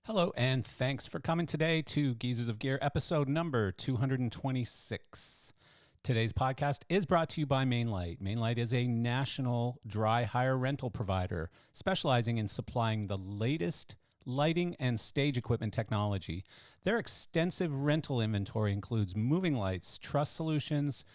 Hello, and thanks for coming today to Geezers of Gear, episode number 226. Today's podcast is brought to you by Mainlight. Mainlight is a national dry hire rental provider specializing in supplying the latest lighting and stage equipment technology. Their extensive rental inventory includes moving lights, truss solutions,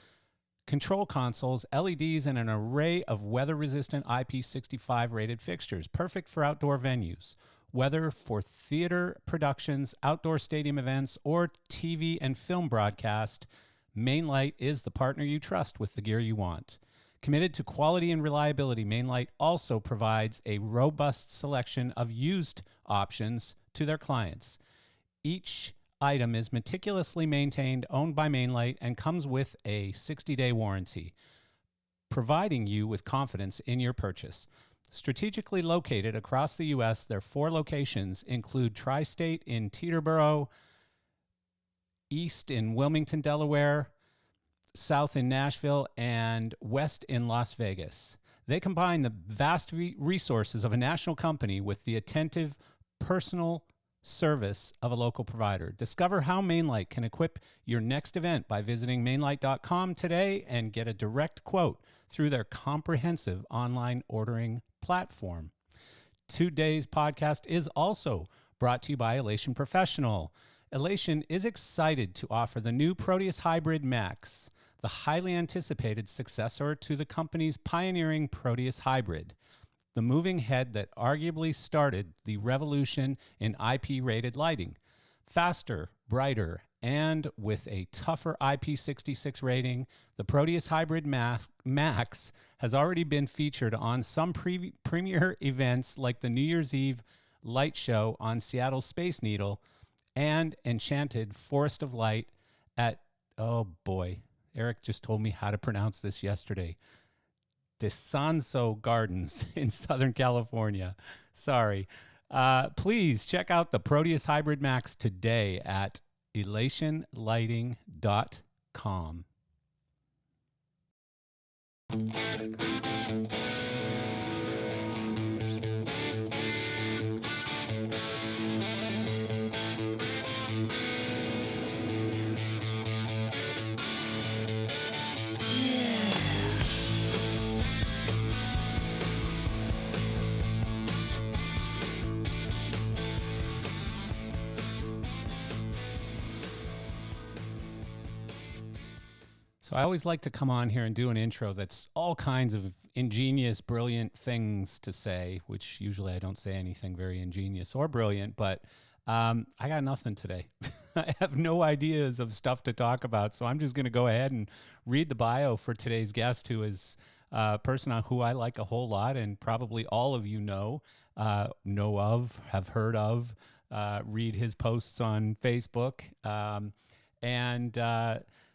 control consoles, LEDs, and an array of weather-resistant IP65 rated fixtures, perfect for outdoor venues. Whether for theater productions, outdoor stadium events, or TV and film broadcast, Mainlight is the partner you trust with the gear you want. Committed to quality and reliability, Mainlight also provides a robust selection of used options to their clients. Each item is meticulously maintained, owned by Mainlight, and comes with a 60-day warranty, providing you with confidence in your purchase. Strategically located across the U.S., their 4 locations include Tri-State in Teterboro, East in Wilmington, Delaware, South in Nashville, and West in Las Vegas. They combine the vast resources of a national company with the attentive, personal service of a local provider. Discover how Mainlight can equip your next event by visiting mainlight.com today and get a direct quote through their comprehensive online ordering platform. Today's podcast is also brought to you by Elation Professional. Elation is excited to offer the new Proteus Hybrid Max, the highly anticipated successor to the company's pioneering Proteus Hybrid, the moving head that arguably started the revolution in IP-rated lighting. Faster, brighter, and with a tougher IP66 rating, the Proteus Hybrid Max has already been featured on some premier events like the New Year's Eve light show on Seattle's Space Needle and Enchanted Forest of Light at, oh boy, Eric just told me how to pronounce this yesterday, Descanso Gardens in Southern California. Sorry. Please check out the Proteus Hybrid Max today at elationlighting.com. So I always like to come on here and do an intro that's all kinds of ingenious, brilliant things to say, which usually I don't say anything very ingenious or brilliant, but I got nothing today. I have no ideas of stuff to talk about, so I'm just going to go ahead and read the bio for today's guest, who is a person who I like a whole lot and probably all of you know of, have heard of, read his posts on Facebook.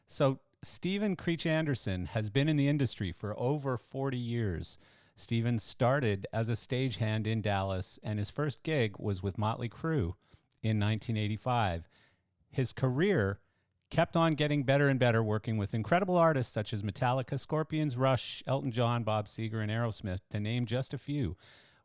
So Stephen Creech Anderson has been in the industry for over 40 years. Stephen started as a stagehand in Dallas, and his first gig was with Motley Crew in 1985. His career kept on getting better and better, working with incredible artists such as Metallica, Scorpions, Rush, Elton John, Bob Seger, and Aerosmith, to name just a few.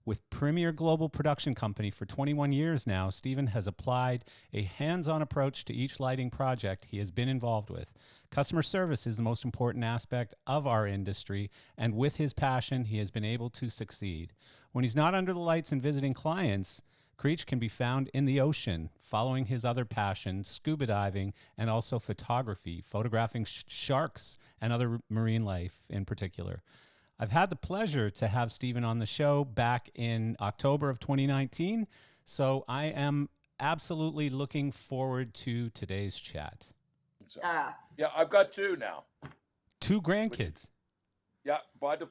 With Premier Global Production Company for 21 years now, Stephen has applied a hands-on approach to each lighting project he has been involved with. Customer service is the most important aspect of our industry, and with his passion, he has been able to succeed. When he's not under the lights and visiting clients, Creech can be found in the ocean, following his other passion, scuba diving, and also photography, photographing sharks and other marine life in particular. I've had the pleasure to have Stephen on the show back in October of 2019, so I am absolutely looking forward to today's chat. So, yeah, I've got 2 now. 2 grandkids. Yeah, so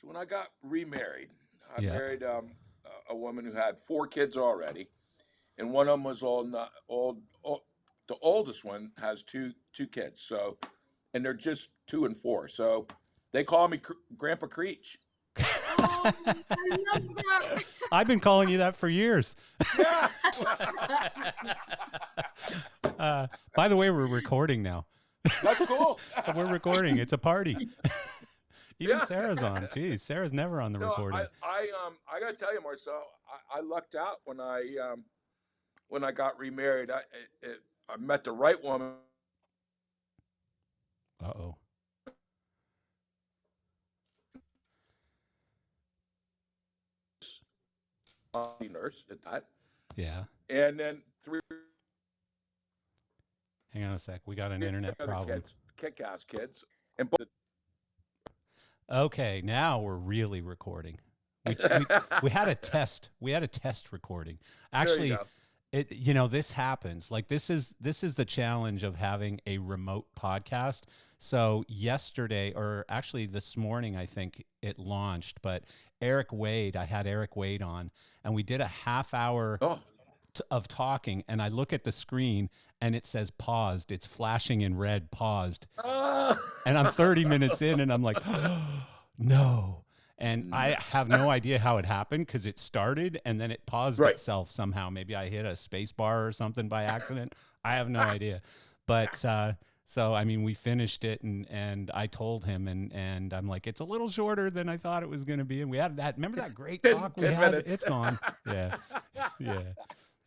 when I got remarried, I married a woman who had 4 kids already, and one of them was old. The oldest one has two kids, so, and they're just 2 and 4, so they call me Grandpa Creech. Oh, I love that. I've been calling you that for years. Yeah. By the way, we're recording now. That's cool. We're recording. It's a party. Even Sarah's on. Geez, Sarah's never on the No, recording. I gotta tell you, Marcel, I lucked out when I got remarried. I met the right woman. Uh-oh. Nurse at that. Yeah. And then Hang on a sec. We got an internet other problem. kids, kick-ass kids, and Okay, now we're really recording. We had a test. We had a test recording. Actually, this happens. Like this is the challenge of having a remote podcast. So yesterday, or actually this morning, I think it launched, but I had Eric Wade on, and we did a half hour of talking, and I look at the screen and it says paused. It's flashing in red, paused. And I'm 30 minutes in and I'm like, oh, no. And I have no idea how it happened because it started and then it paused itself somehow. Maybe I hit a space bar or something by accident. I have no idea. But so, I mean, we finished it and I told him and I'm like, it's a little shorter than I thought it was going to be. And we had that, remember that great talk we 10 had? minutes. It's gone. Yeah. Yeah.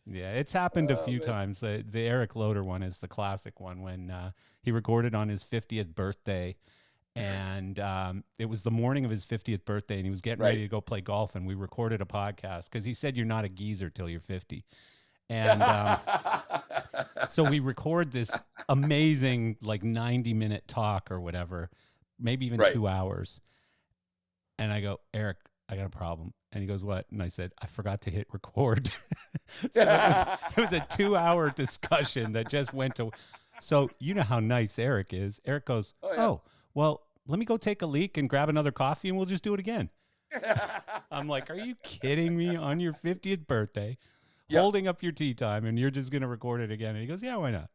Yeah, it's happened a few times. The Eric Loader one is the classic one when he recorded on his 50th birthday. And it was the morning of his 50th birthday, and he was getting ready to go play golf, and we recorded a podcast because he said you're not a geezer till you're 50. And so we record this amazing, like 90-minute talk or whatever, maybe even 2 hours. And I go, Eric, I got a problem. And he goes, what? And I said, I forgot to hit record. So it was a 2-hour discussion that just went to. So you know how nice Eric is. Eric goes, oh, well, let me go take a leak and grab another coffee and we'll just do it again. I'm like, are you kidding me? On your 50th birthday, holding up your tea time, and you're just going to record it again? And he goes, yeah, why not?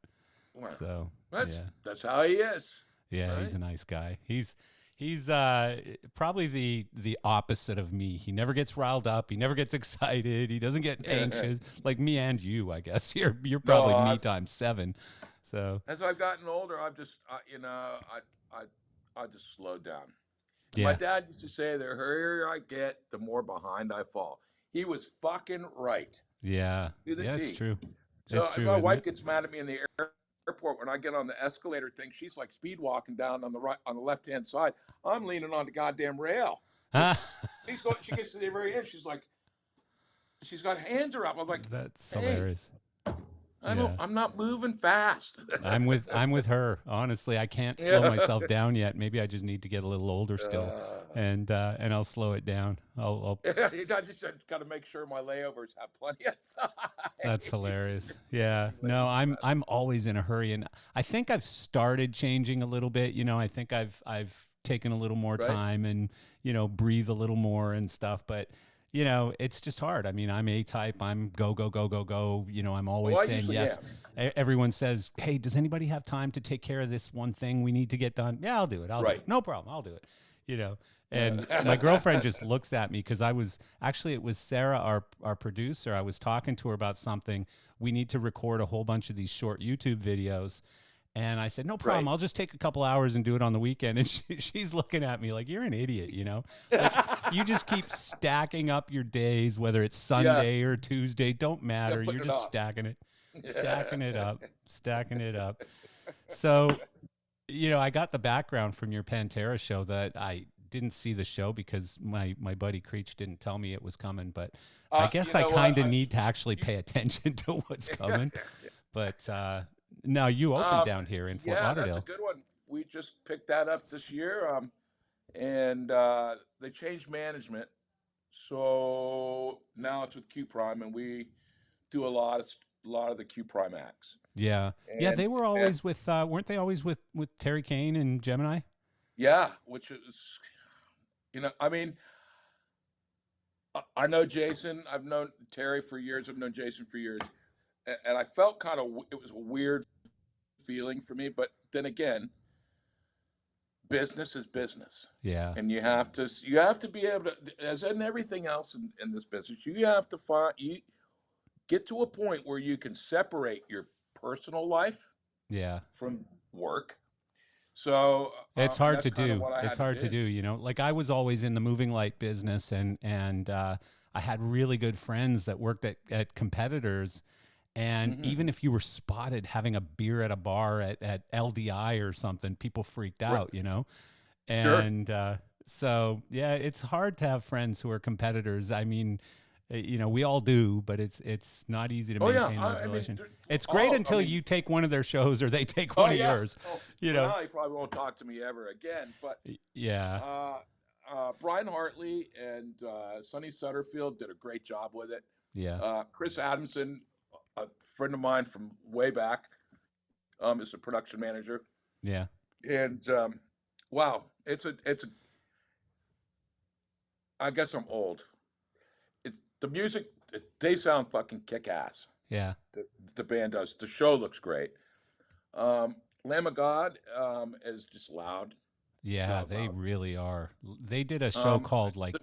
Well, so that's how he is. Yeah, right? He's a nice guy. He's probably the opposite of me. He never gets riled up. He never gets excited. He doesn't get anxious like me and you, I guess. You're probably me times 7. So as I've gotten older, I've just I just slowed down. Yeah. My dad used to say, the hurrier I get, the more behind I fall. He was fucking right. Yeah. To the Yeah, T. it's true. So It's true, my isn't wife it? gets mad at me in the airport when I get on the escalator thing. She's like speed walking down on the left-hand side. I'm leaning on the goddamn rail. She gets to the very end. She's like, she's got hands are up. I'm like, That's hilarious. I'm not moving fast. I'm with her. Honestly, I can't slow myself down yet. Maybe I just need to get a little older still, and I'll slow it down. I'll I just got to make sure my layovers have plenty of time. That's hilarious. Yeah. No, I'm always in a hurry, and I think I've started changing a little bit. I think I've taken a little more time and breathe a little more and stuff, but. It's just hard. I mean, I'm A-type. I'm go, go, go, go, go. I'm always saying yes. Everyone says, hey, does anybody have time to take care of this one thing we need to get done? Yeah, I'll do it. I'll do it. No problem. I'll do it. And my girlfriend just looks at me because it was Sarah, our producer. I was talking to her about something. We need to record a whole bunch of these short YouTube videos. And I said, no problem. I'll just take a couple hours and do it on the weekend. And she's looking at me like, you're an idiot, Like, you just keep stacking up your days, whether it's Sunday or Tuesday. Don't matter. You're just stacking it. Stacking it up. So, I got the background from your Pantera show that I didn't see the show because my buddy Creech didn't tell me it was coming. But I guess I kind of need to actually pay attention to what's coming. But now you opened down here in Fort Lauderdale. Yeah, that's a good one. We just picked that up this year, and they changed management, so now it's with Q Prime, and we do a lot of the Q Prime acts. Yeah, they were always with, weren't they always with Terry Kane and Gemini? Yeah, which is, I mean, I know Jason. I've known Terry for years. I've known Jason for years. And I felt it was a weird feeling for me, but then again, business is business. Yeah. And you have to be able to, as in everything else in this business, you have to get to a point where you can separate your personal life from work. So It's hard that's to kind of do. what I It's had to hard to do. do. Like I was always in the moving light business, and I had really good friends that worked at competitors. And Hmm. even if you were spotted having a beer at a bar at LDI or something, people freaked Right. out. Sure. And so, yeah, it's hard to have friends who are competitors. I mean, we all do, but it's not easy to Oh yeah. maintain those I mean, relations. It's great all. I until mean, you take one of their shows or they take oh one of yeah. yours. Oh, You well, know, now he probably won't talk to me ever again. But yeah, uh, Brian Hartley and Sonny Sutterfield did a great job with it. yeah, Chris Adamson, a friend of mine from way back, is the production manager. yeah. And wow, it's a. I guess I'm old. The music, they sound fucking kick ass. Yeah. The band does. The show looks great. Lamb of God is just loud, Yeah, loud, they loud. really are. They did a show Um, called like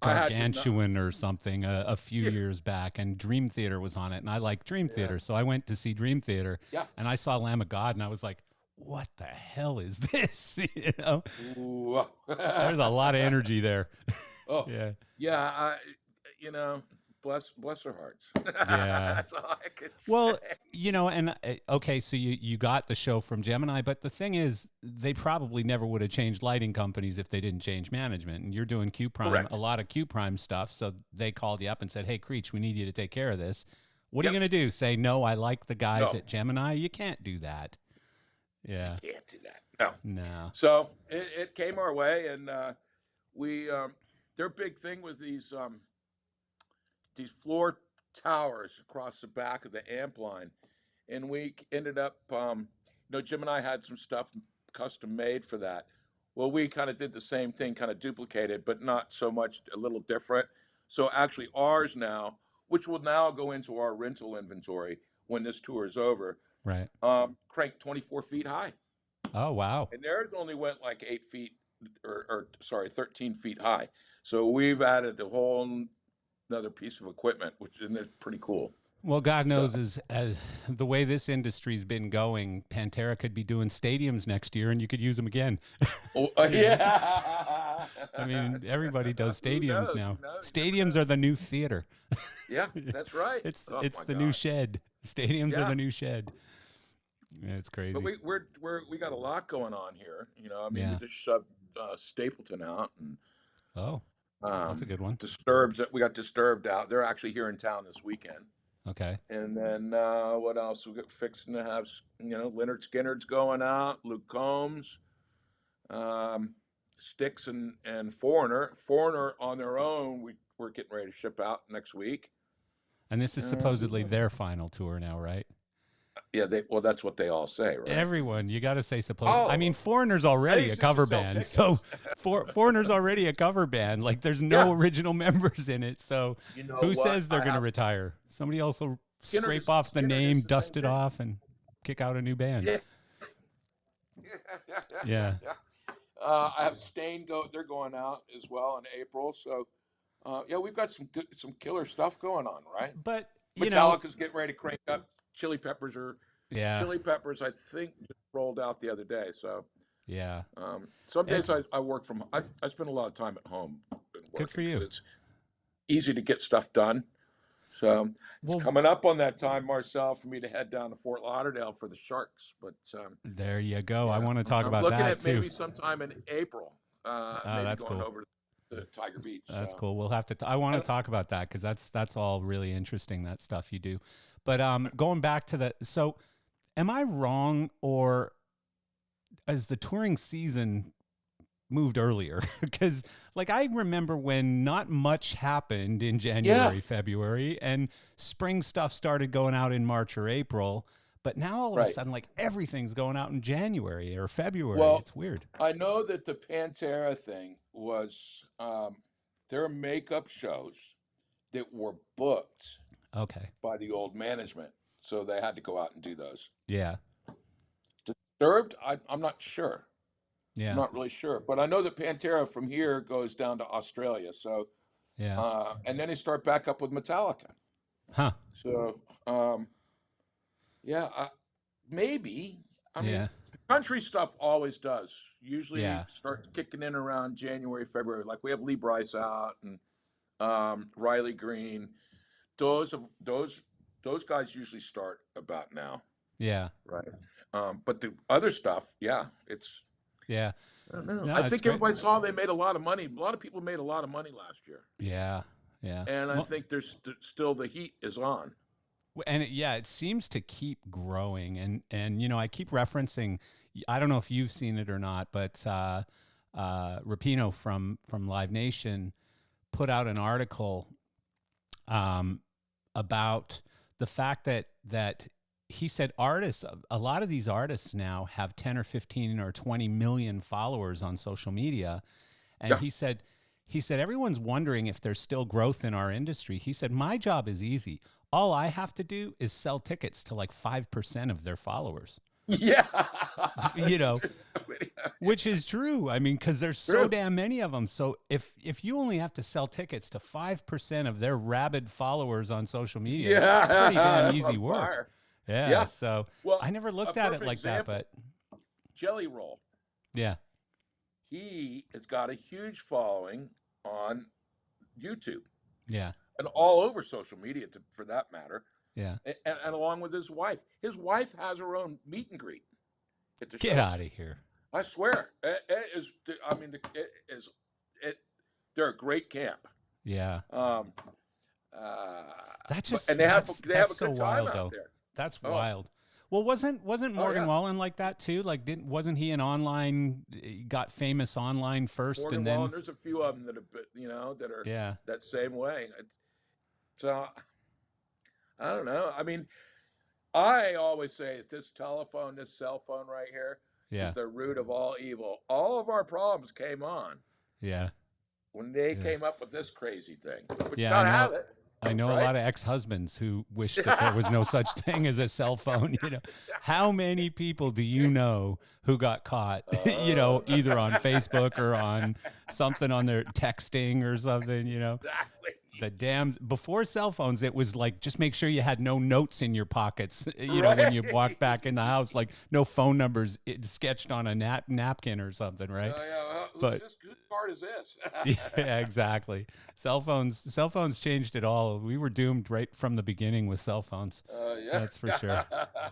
I had to know. Gargantuan or something a few Yeah, years back, and Dream Theater was on it, and I like Dream yeah, Theater, so I went to see Dream Theater, yeah. and I saw Lamb of God, and I was like, "What the hell is this?" You know, Ooh. there's a lot of energy there. Oh, Yeah, yeah. You know, bless their hearts. yeah. That's all I can say. Well, and okay, so you got the show from Gemini, but the thing is, they probably never would have changed lighting companies if they didn't change management. And you're doing Q Prime, a Correct. lot of Q Prime stuff, so they called you up and said, "Hey, Creech, we need you to take care of this." What are you Yep. going to do? Say no? I like the guys No, at Gemini. You can't do that. you Yeah, can't do that. No. no. So it came our way, and we their big thing was these floor towers across the back of the amp line, and we ended up, Jim and I had some stuff custom made for that. Well, we kind of did the same thing, kind of duplicated, but not so much, a little different. So actually, ours now, which will now go into our rental inventory when this tour is over, Right. cranked 24 feet high, Oh, wow. and theirs only went like 8 feet, or sorry, 13 feet high. So we've added a whole another piece of equipment, which is pretty cool. Well, God So, knows, as the way this industry's been going, Pantera could be doing stadiums next year, and you could use them again. oh, You know? yeah. I mean, everybody does Who stadiums knows? now. You never Stadiums know. are the new theater. Yeah, that's right. Oh It's my the new God. shed. Stadiums are Yeah, the new shed. Yeah, it's but crazy. we got a lot going on here. I mean, we Yeah. just shoved Stapleton out, and Oh, that's a um, good one. Disturbed. We got Disturbed out. They're actually here in town this weekend. Okay. And then what else? We got fixing to have. Leonard Skinner's going out. Luke Combs, um, Styx, and Foreigner. Foreigner on their own. We're getting ready to ship out next week. And this is Who supposedly else? their final tour now, right? Yeah, well, that's what they all say, right? Everyone, you got to say suppose. All I of mean, them. Foreigner's I already a used to cover just sell band, so tickets. Foreigner's already a cover band. Like, there's no Yeah. original members in it. So, You know who what? says they're going to retire? Somebody else will Skinner scrape is off the Skinner is name, the same dust it thing. off, and kick out a new band. Yeah. Yeah. I have Stain they're going out as well in April. So yeah, we've got some killer stuff going on, right? But, Metallica's getting ready to crank up. yeah, Chili Peppers, I think, just rolled out the other day. So yeah. some days It's I work from. I spend a lot of time at home and good for working because you. it's easy to get stuff done. So it's Well, coming up on that time, Marcel, for me to head down to Fort Lauderdale for the Sharks. But there you go. I yeah, want to talk I'm about looking that at too. maybe sometime in April, Oh, maybe that's going cool. over to Tiger Beach. That's So cool. We'll have to. I want to and, talk about that because that's all really interesting. That stuff you do. But going back to the so, am I wrong, or as the touring season moved earlier? Because like I remember when not much happened in yeah, January, February, and spring stuff started going out in March or April. But now all of a right. sudden, like everything's going out in January or February. Well, It's weird. I know that the Pantera thing was their makeup shows that were booked Okay. by the old management, so they had to go out and do those. Yeah. Disturbed, I'm not sure. I'm Yeah. not really sure, but I know that Pantera from here goes down to Australia. So, Yeah. and then they start back up with Metallica. Huh. So, yeah, maybe. I mean, Yeah. country stuff always does. Usually Yeah. starts kicking in around January, February. Like we have Lee Bryce out and Riley Green. Those of those guys usually start about now. Yeah. Right. But the other stuff, yeah, it's Yeah. I don't know. I No, it's think great. everybody saw they made a lot of money. A lot of people made a lot of money last year, Yeah. Yeah. and I Well, think there's still the heat is on. and yeah, it seems to keep growing, and I keep referencing. I don't know if you've seen it or not, but Rapino from Live Nation put out an article um, about the fact that he said artists, a lot of these artists now have 10 or 15 or 20 million followers on social media, and Yeah. he said everyone's wondering if there's still growth in our industry. He said my job is easy. All I have to do is sell tickets to like 5% of their followers. Yeah. You know, There's so many. which is true. I mean, because there's so True. damn many of them. So if you only have to sell tickets to 5% of their rabid followers on social media, Yeah. that's pretty damn easy On work. fire. Yeah. Yeah. So Well, I never a looked at it perfect like that, example, but Jelly Roll. yeah, He has got a huge following on YouTube yeah, and all over social media, for that matter. yeah. And along with his wife. His wife has her own meet and greet at the Get shows. out of here. I swear, it is. I mean, it is. They're a great camp. Yeah. Um, That just and they have that's a so good time wild out though. there. That's Oh. wild. Well, wasn't Morgan Yeah. Wallen like that too? Like, wasn't he an online? Got famous online first, Morgan and then Wallen. There's a few of them that have, that are yeah, that same way. So I don't know. I mean, I always say that this telephone, this cell phone right here, yeah, is the root of all evil. All of our problems came on yeah, when they yeah. came up with this crazy thing. But you Yeah, gotta have it. I know a Right? lot of ex-husbands who wish that there was no such thing as a cell phone. How many people do you know who got caught, either on Facebook or on something on their texting or something, Exactly. the damn, before cell phones, it was like, just make sure you had no notes in your pockets, Right. when you walk back in the house, like no phone numbers sketched on a napkin or something. Right. Yeah, But whose card is this? yeah, exactly. Cell phones changed it all. We were doomed right from the beginning with cell phones. Yeah. That's for sure.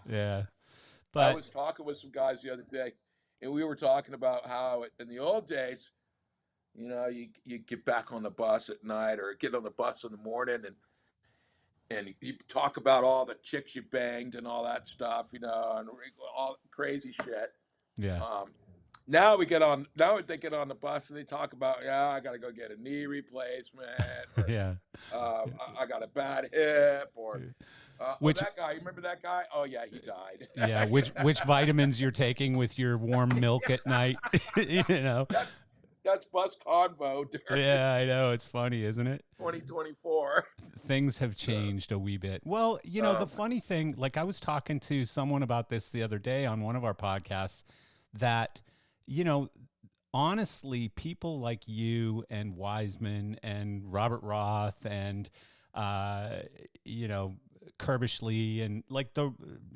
Yeah. I But was talking with some guys the other day, and we were talking about how in the old days, you get back on the bus at night or get on the bus in the morning, and you talk about all the chicks you banged and all that stuff, and all crazy shit. yeah. Now they get on the bus and they talk about, yeah, I got to go get a knee replacement, or Yeah. I got a bad hip, or Which that guy, you remember that guy? Oh yeah, he died. yeah, which vitamins you're taking with your warm milk at night, That's bus convo during Yeah, I know. It's funny, isn't it? 2024. Things have changed a wee bit. Well, the funny thing, like I was talking to someone about this the other day on one of our podcasts, that, honestly, people like you and Wiseman and Robert Roth and, Kirbishley and like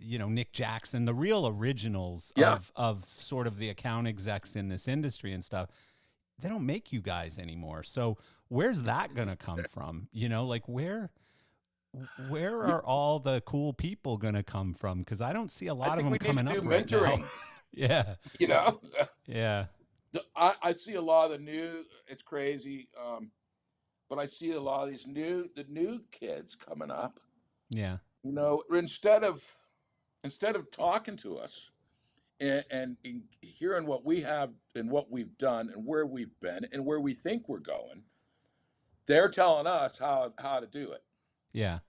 Nick Jackson, the real originals Yeah. of sort of the account execs in this industry and stuff, they don't make you guys anymore. So where's that going to come from? Like where are all the cool people going to come from? Because I don't see a lot I of think them we need coming to up do right now. mentoring. Yeah. Yeah. I see a lot of the new. It's crazy, but I see a lot of the new kids coming up. Yeah. Instead of talking to us and hearing what we have and what we've done and where we've been and where we think we're going, they're telling us how to do it. Yeah.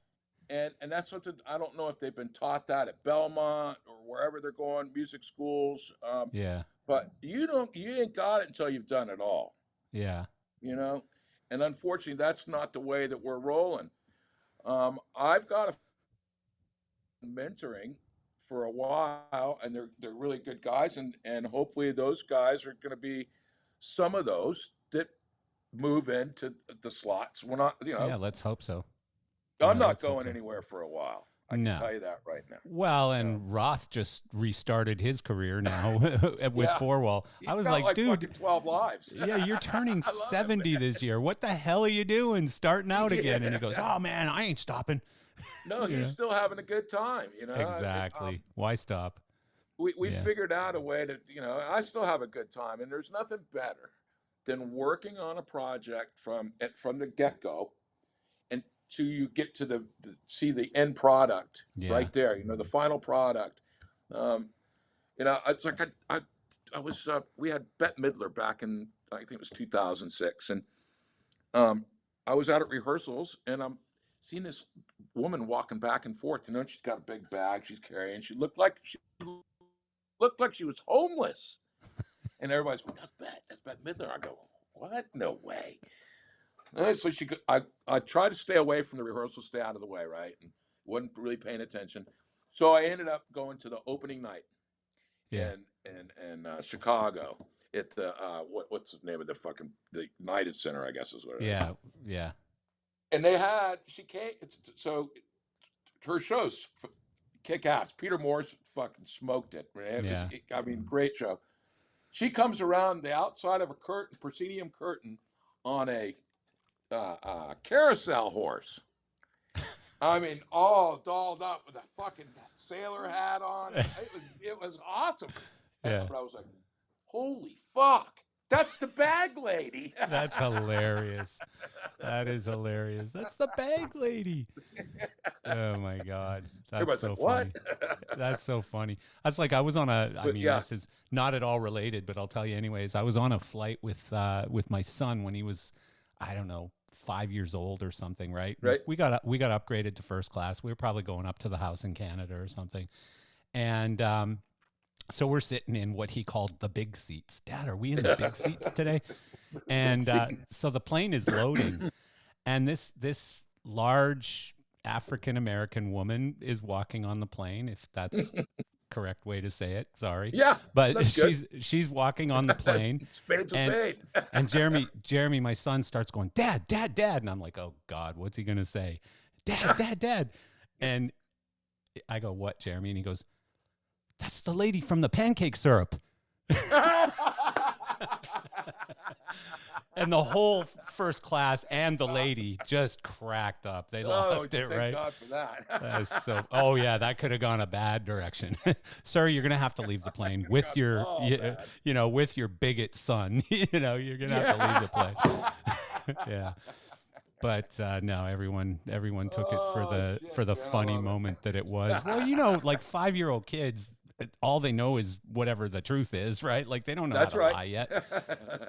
And that's something, I don't know if they've been taught that at Belmont or wherever they're going, music schools. Yeah. But you ain't got it until you've done it all. Yeah. And unfortunately, that's not the way that we're rolling. I've got a mentoring for a while, and they're really good guys, and hopefully those guys are going to be some of those that move into the slots. We're not, Yeah. Let's hope so. I'm not let's hope going so. anywhere for a while. I can No. tell you that right now. Well, and Roth just restarted his career now with Yeah. Four Wall. He's I was got like, dude, fucking 12 lives. yeah, you're turning I love it, 70 this year. What the hell are you doing starting out again? And he goes, Yeah. oh, man, I ain't stopping. No, You he's know? still having a good time. Exactly. Why stop? We Yeah. figured out a way to, I still have a good time, and there's nothing better than working on a project from the get-go and till you get to see the end product Yeah. right there, the final product. Um, it's like I was we had Bette Midler back in, I think it was 2006, and I was out at rehearsals, and I'm seeing this woman walking back and forth. She's got a big bag she's carrying. She looked like she was homeless. And everybody's going, that's Bette Midler. I go, what? No way. So I tried to stay away from the rehearsal, stay out of the way, right? And wasn't really paying attention. So I ended up going to the opening night Yeah. in Chicago at the what's the name of the United Center, I guess is what it is. Yeah. Yeah. And she came. So her shows kick ass. Peter Morse fucking smoked it. Right? I mean, great show. She comes around the outside of a proscenium curtain on a carousel horse. I mean, all dolled up with a fucking sailor hat on. It was awesome. Yeah. But I was like, holy fuck, that's the bag lady. That's hilarious. That is hilarious. That's the bag lady. Oh my God. That's Everybody's so like, funny. what? That's so funny. That's like I was on this is not at all related, but I'll tell you anyways. I was on a flight with my son when he was, I don't know, 5 years old or something, right? Right. We got upgraded to first class. We were probably going up to the house in Canada or something. And so we're sitting in what he called the big seats. Dad, are we in the big seats today? And so the plane is loading, and this large African-American woman is walking on the plane, if that's correct way to say it. Sorry. Yeah. But she's walking on the plane. Spade's a spade. And Jeremy, my son, starts going, Dad, Dad, Dad. And I'm like, oh God, what's he gonna say? Dad, Dad, Dad. And I go, what, Jeremy? And he goes, that's the lady from the pancake syrup. And the whole first class and the lady just cracked up. They lost it, right? Thank God for that. Oh yeah, that could have gone a bad direction. Sir, you're gonna have to leave the plane with your, with your bigot son. You're gonna have to leave the plane. Yeah. But no, everyone took it for the funny moment that it was. Well, like 5-year-old kids, all they know is whatever the truth is, right? Like they don't know how to lie yet.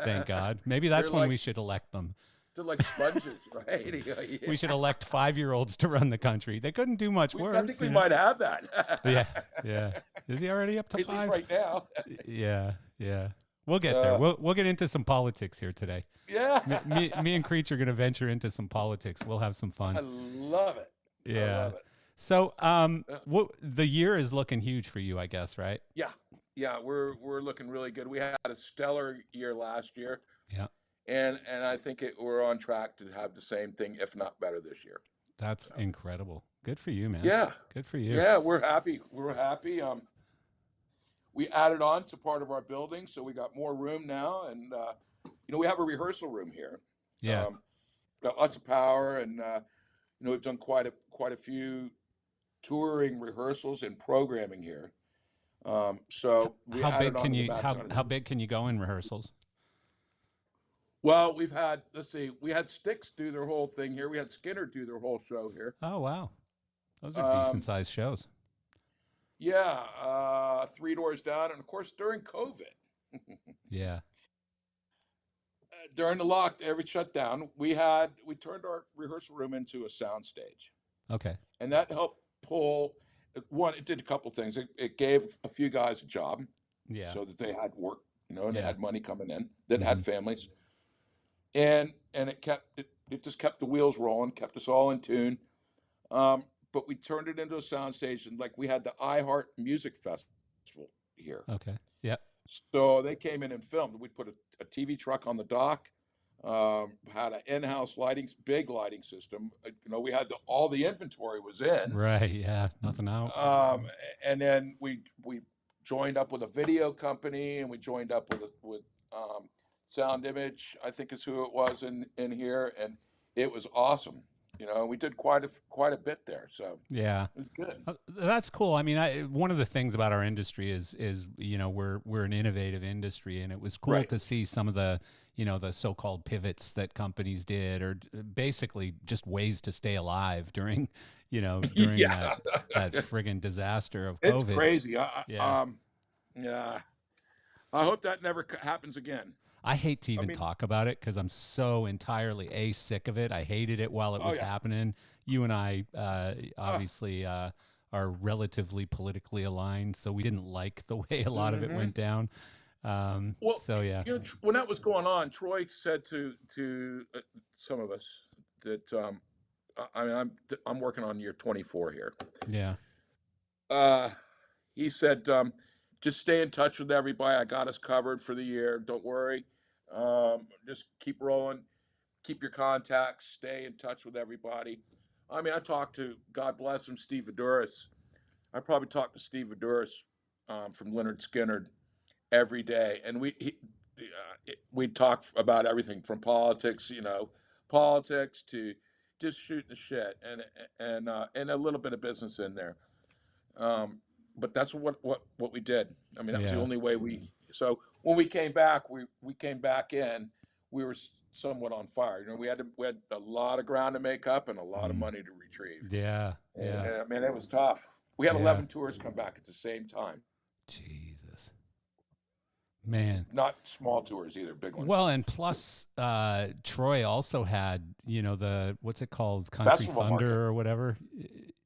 Thank God. Maybe that's when we should elect them. They're like sponges, right? Yeah. We should elect 5-year-olds to run the country. They couldn't do much worse. I think we might have that. Yeah. Is he already up to At 5? least right now. Yeah. We'll get there. We'll get into some politics here today. Yeah. Me and Creech are going to venture into some politics. We'll have some fun. I love it. Yeah. I love it. So, the year is looking huge for you, I guess, right? Yeah. We're looking really good. We had a stellar year last year. Yeah. And I think we're on track to have the same thing, if not better, this year. That's incredible. Good for you, man. Yeah. Good for you. Yeah, we're happy. We added on to part of our building, so we got more room now, and we have a rehearsal room here. Yeah. Got lots of power, and we've done quite a few touring rehearsals and programming here. So how big can you go in rehearsals? Well, we had Styx do their whole thing here. We had Skinner do their whole show here. Oh wow, those are decent sized shows. Yeah, 3 doors down, and of course during COVID. Yeah. During every shutdown, we turned our rehearsal room into a sound stage. Okay. And that helped pull. One, it did a couple things. It gave a few guys a job, so that they had work, and they had money coming in, that had families, and it just kept the wheels rolling, kept us all in tune. But we turned it into a sound station, like we had the iHeart Music Festival here. Okay. Yeah. So they came in and filmed. We put a TV truck on the dock. Had an in-house big lighting system. We had all the inventory was in. Right. Yeah. Nothing out. Um, and then we joined up with a video company, and we joined up with Sound Image, I think is who it was in here, and it was awesome. We did quite a bit there, so Yeah. it was good. That's cool. I mean, one of the things about our industry is we're an innovative industry, and it was cool Right. to see some of the the so-called pivots that companies did, or basically just ways to stay alive during during Yeah, that friggin' disaster of it's COVID. crazy. Yeah. Yeah, I hope that never happens again. I hate to I even mean, talk about it because I'm so entirely sick of it. I hated it while it oh was yeah. happening. You and I Uh, obviously are relatively politically aligned, so we didn't like the way a lot of it hmm went down. Well, So yeah, when that was going on, Troy said to some of us that I mean, I'm working on year 24 here. yeah, Uh, he said, just stay in touch with everybody. I got us covered for the year. Don't worry. Just keep rolling. Keep your contacts. Stay in touch with everybody. I mean, I talked to, God bless him, Steve Viduris. I probably talked to Steve Viduris from Leonard Skinner every day, and we'd talk about everything from politics to just shooting the shit, and a little bit of business in there. But that's what we did. I mean, that was the yeah. only way we. So when we came back, we came back in. We were somewhat on fire. We had a lot of ground to make up and a lot of Mm. money to retrieve. Yeah, And yeah, I mean, it was tough. We had yeah. 11 tours come back at the same time. Jesus, man. Not small tours either, big ones. Well, and plus, Troy also had the what's it called, Country Festival Thunder market. or whatever.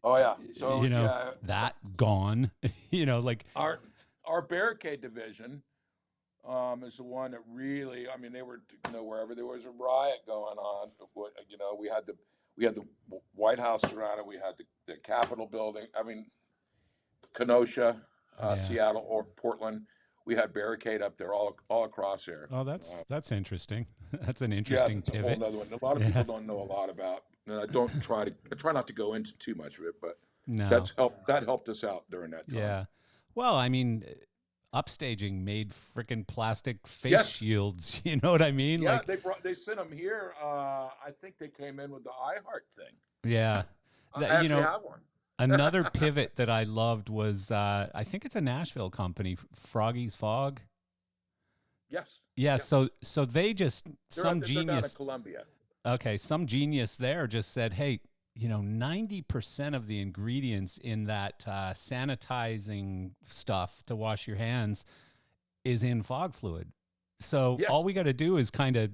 Oh yeah. So yeah, That gone. Like our barricade division is the one that really. I mean, they were wherever there was a riot going on. We had the White House surrounded. We had the Capitol building. I mean, Kenosha, yeah. Seattle, or Portland. We had barricade up there all across there. Oh, that's interesting. That's an Yeah, interesting that's a whole pivot. nother one. A lot of Yeah. people don't know a lot about, and I try not to go into too much of it, but No. that helped us out during that time. Yeah. Well, I mean, upstaging made freaking plastic face Yes. shields. You know what I mean? Yeah, Like, they sent them here. I think they came in with the iHeart thing. yeah. I That, actually have one. another pivot that I loved was I think it's a Nashville company, Froggy's Fog. Yes. Yeah. Yeah. So they just They're some down in genius. Columbia. Okay, some genius there just said, hey, 90% of the ingredients in that sanitizing stuff to wash your hands is in fog fluid. So Yes. all we got to do is kind of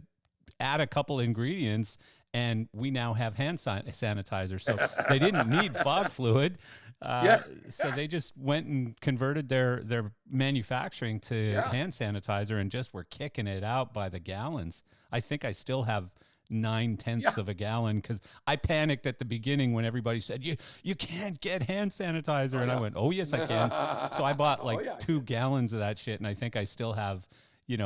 add a couple ingredients, and we now have hand sanitizer. So they didn't need fog fluid. Yeah. So they just went and converted their manufacturing to Yeah. hand sanitizer and just were kicking it out by the gallons. I think I still have 9/10 Yeah. of a gallon because I panicked at the beginning when everybody said you can't get hand sanitizer, and I yeah. went, oh yes I can. So I bought like Oh, yeah, I 2 gallons of that shit, and I think I still have I think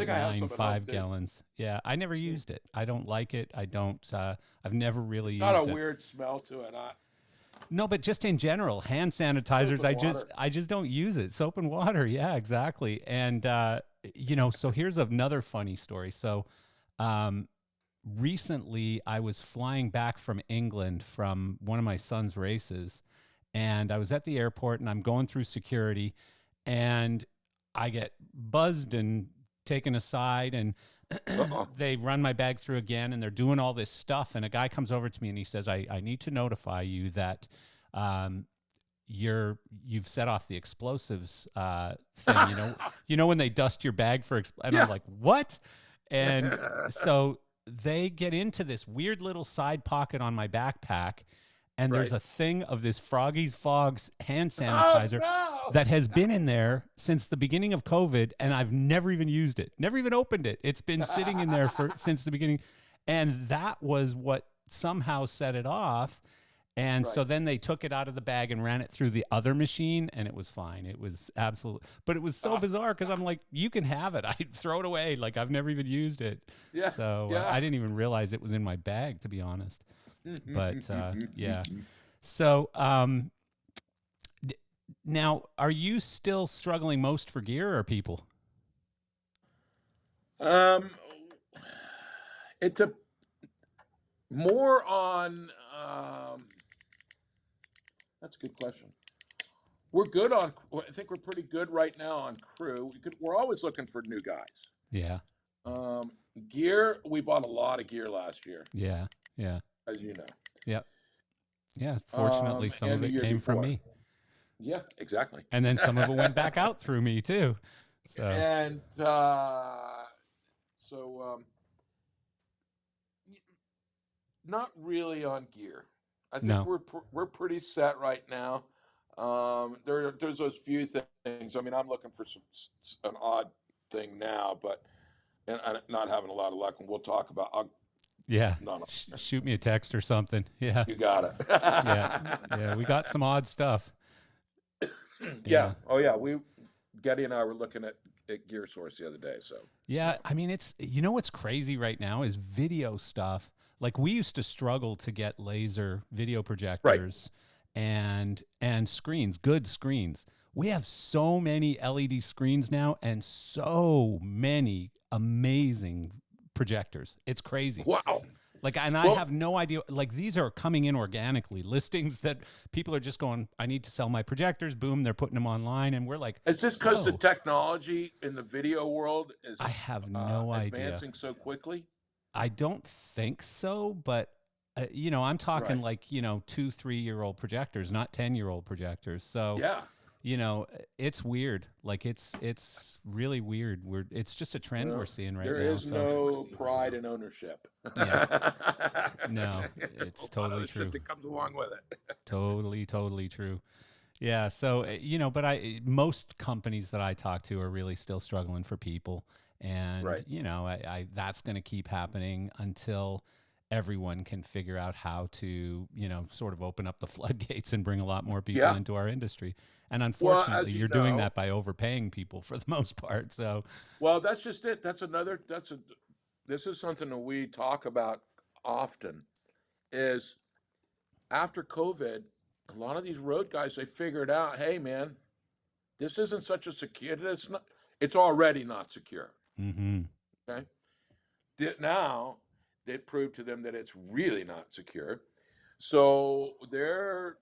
I have some at home, 1.95 too. gallons. Yeah, I never used it. I don't like it. I don't. I've never really Not a used it. weird smell to it. No, but just in general, hand sanitizers, Soap and I just don't use it. Soap and water, yeah, exactly. And so here's another funny story. So, recently I was flying back from England from one of my son's races, and I was at the airport and I'm going through security, and I get buzzed and taken aside, and Uh-oh. they run my bag through again, and they're doing all this stuff, and a guy comes over to me and he says, I need to notify you that you've set off the explosives thing. When they dust your bag for and Yeah. I'm like, what? And so they get into this weird little side pocket on my backpack, and there's Right. a thing of this Froggy's Fogs hand sanitizer Oh, no. that has been in there since the beginning of COVID, and I've never even used it, never even opened it. It's been sitting in there since the beginning, and that was what somehow set it off. And so then they took it out of the bag and ran it through the other machine, and it was fine. It was absolute, but it was so bizarre because I'm like, you can have it. I'd throw it away. Like, I've never even used it. Yeah. So Yeah. I didn't even realize it was in my bag, to be honest. But yeah. So now, are you still struggling most for gear or people? It's a more on. That's a good question. We're good on. I think we're pretty good right now on crew. We're always looking for new guys. Yeah. Gear. We bought a lot of gear last year. Yeah. Yeah. As you know. Yep. Yeah. Fortunately, some of it came from me. Yeah, exactly. And then some of it went back out through me too. So. And not really on gear. I think we're pretty set right now. There's those few things. I mean, I'm looking for an odd thing now, but and I'm not having a lot of luck. And we'll talk about. Shoot me a text or something. Yeah, you got it. yeah. We got some odd stuff. Yeah. Oh yeah. Getty and I were looking at Gear Source the other day. So yeah, I mean, it's what's crazy right now is video stuff. Like, we used to struggle to get laser video projectors and screens, good screens. We have so many LED screens now and so many amazing projectors. It's crazy. Wow. Like, and I have no idea, like, these are coming in organically, listings that people are just going, I need to sell my projectors. Boom, they're putting them online. And we're like, is this because the technology in the video world is I have no idea. Advancing so quickly? I don't think so, but I'm talking like, 2-3-year-old projectors, not 10-year-old projectors. So yeah, it's weird. Like, it's really weird. It's just a trend we're seeing right now. There is no pride in ownership. Yeah. No, it's totally true. That comes along with it. Totally true. Yeah. So, but most companies that I talk to are really still struggling for people. And, that's going to keep happening until everyone can figure out how to, sort of open up the floodgates and bring a lot more people into our industry. And unfortunately, you're doing that by overpaying people for the most part. So, well, that's just it. This is something that we talk about often is after COVID, a lot of these road guys, they figured out, hey man, this isn't such a secure, it's already not secure. Mm-hmm. Okay. Now it proved to them that it's really not secure. So their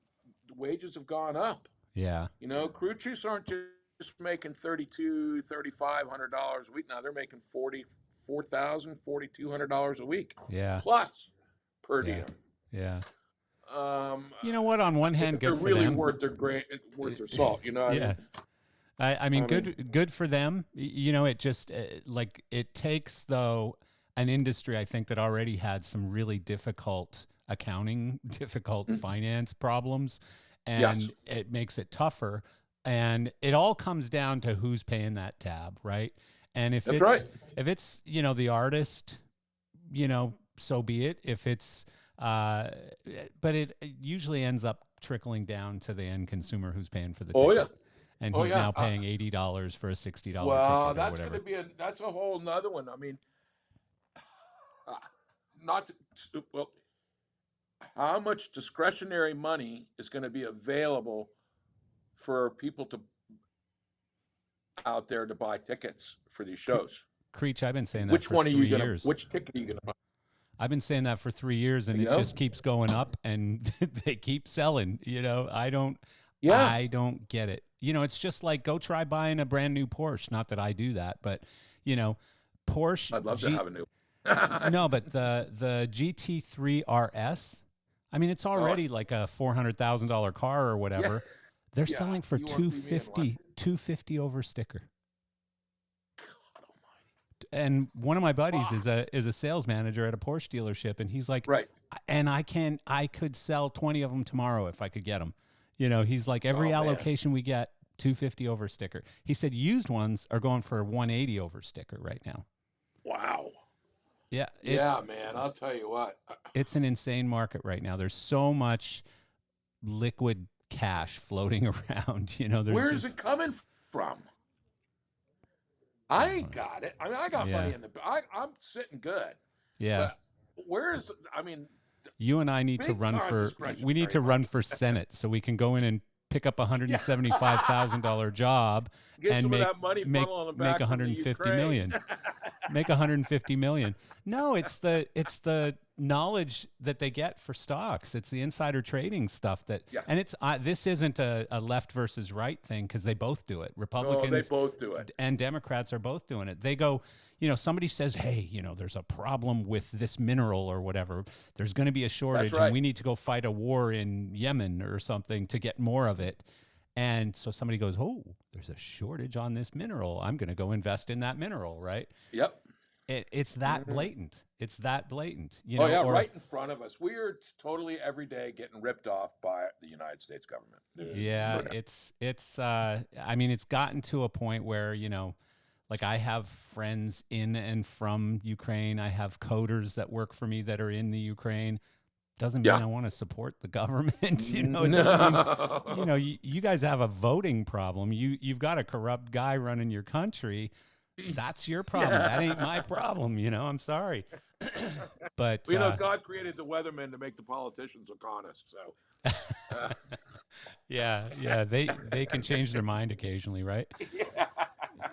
wages have gone up. Yeah. Crew chiefs aren't just making $3,200, $3,500 a week. Now they're making $44,000, $4,200 a week. Yeah. Plus per diem. Yeah. You know what? On one hand, good for them. They're really worth their salt. I mean, good for them. It just it takes, though, an industry, I think, that already had some really difficult accounting, difficult finance problems, and it makes it tougher. And it all comes down to who's paying that tab, right? And if it's the artist, so be it. If it's but it usually ends up trickling down to the end consumer who's paying for the ticket. Oh yeah. And he's now paying $80 for a $60 ticket. Well, that's going to be that's a whole nother one. I mean, how much discretionary money is going to be available for people out there to buy tickets for these shows? Creech, I've been saying that for 3 years. Which ticket are you going to buy? I've been saying that for 3 years, and it just keeps going up, and they keep selling. I don't get it. It's just like, go try buying a brand new Porsche. Not that I do that, but Porsche. I'd love to have a new. No, but the GT3 RS. I mean, it's already like a $400,000 car or whatever. Yeah. They're selling for $250 over sticker. God almighty. And one of my buddies is a sales manager at a Porsche dealership, and he's like, and I could sell 20 of them tomorrow if I could get them. He's like, every allocation we get, $250 over sticker. He said used ones are going for $180 over sticker right now. Wow. Yeah. Yeah, man. I'll tell you what. It's an insane market right now. There's so much liquid cash floating around. You know, there's Where's just it coming from? I ain't got it. I mean, I got yeah, money in the. I'm sitting good, yeah. but where is? I mean, You and I need to big run time for. We need discretionary to run money. for Senate so we can go in and pick up a Yeah. $175,000 job Get and some of that money make funneling make back from the 150 Ukraine. million. Make 150 million. No, it's the knowledge that they get for stocks. It's the insider trading stuff that, Yeah. and it's this isn't a left versus right thing because they both do it. No, Republicans they both do it. and Democrats are both doing it. They go, you know, somebody says, hey, you know, there's a problem with this mineral or whatever. There's going to be a shortage right. and we need to go fight a war in Yemen or something to get more of it. And so somebody goes, oh, there's a shortage on this mineral. I'm going to go invest in that mineral, right? Yep. It's that blatant. It's that blatant. You Oh know, yeah, or, right in front of us. We are totally every day getting ripped off by the United States government. yeah, it's I mean, it's gotten to a point where, you know, like I have friends in and from Ukraine. I have coders that work for me that are in the Ukraine. Doesn't mean Yeah. I want to support the government. You know, it doesn't mean, you know, No. you guys have a voting problem. You've got a corrupt guy running your country. That's your problem. That ain't my problem. You know, I'm sorry. But You know, God created the weathermen to make the politicians look honest. So yeah, they can change their mind occasionally, right? yeah.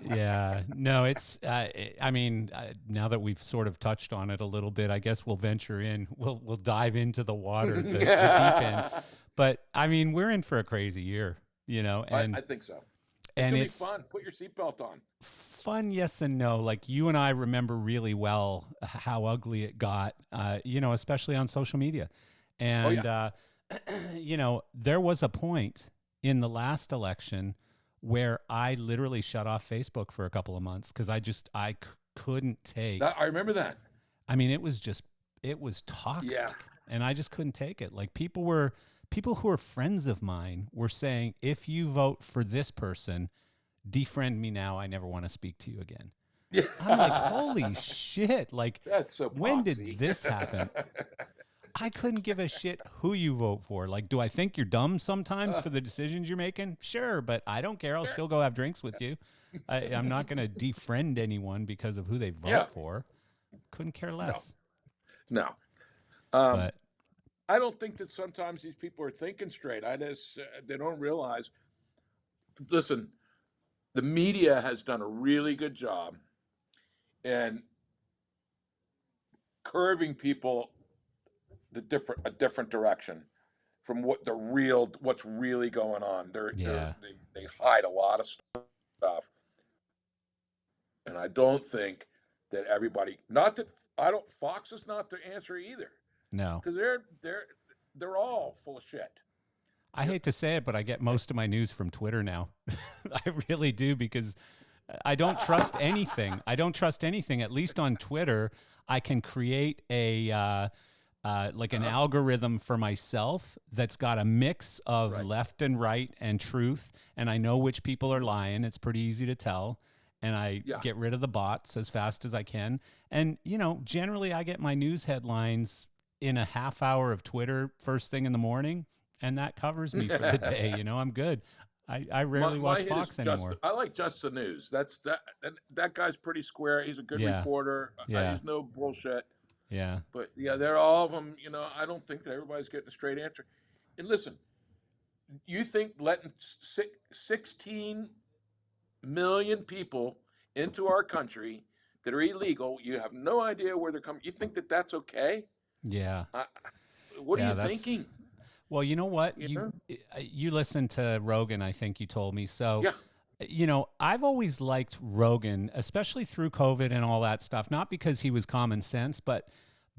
Yeah, no, it's. I mean, now that we've sort of touched on it a little bit, I guess we'll venture in. We'll dive into the water, the deep end. But I mean, we're in for a crazy year, you know, and I think so. It's and gonna it's be fun. Put your seatbelt on. fun, yes and no. Like you and I remember really well how ugly it got, you know, especially on social media. And you know, there was a point in the last election where I literally shut off Facebook for a couple of months because I couldn't take. I remember that. I mean, it was toxic, Yeah. and I just couldn't take it. Like people who are friends of mine were saying, if you vote for this person, defriend me now. I never want to speak to you again. Yeah. I'm like, holy shit! Like, That's so. when poxy. did this happen? I couldn't give a shit who you vote for. Like, do I think you're dumb sometimes for the decisions you're making? Sure, but I don't care. I'll still go have drinks with you. I'm not going to defriend anyone because of who they vote for. Couldn't care less. No. But I don't think that sometimes these people are thinking straight. They don't realize. Listen, the media has done a really good job in curving people a different direction from what's really going on. They hide a lot of stuff, and I don't think that everybody. Not that I don't. Fox is not the answer either. no, Because they're all full of shit. I hate to say it, but I get most of my news from Twitter now. I really do, because I don't trust anything. I don't trust anything. At least on Twitter, I can create a like an algorithm for myself that's got a mix of left and right and truth, and I know which people are lying. It's pretty easy to tell, and I get rid of the bots as fast as I can. And you know, generally, I get my news headlines in a half hour of Twitter first thing in the morning, and that covers me for the day. You know, I'm good. I rarely watch Fox anymore. I like Just the News. That guy's pretty square. He's a good reporter. He's no bullshit. Yeah. But yeah, they're all of them. You know, I don't think that everybody's getting a straight answer. And listen, you think letting 16 million people into our country that are illegal, you have no idea where they're coming. You think that that's okay? Yeah. What are you thinking? Well, you know what? You listened to Rogan, I think you told me. So, you know, I've always liked Rogan, especially through COVID and all that stuff, not because he was common sense, but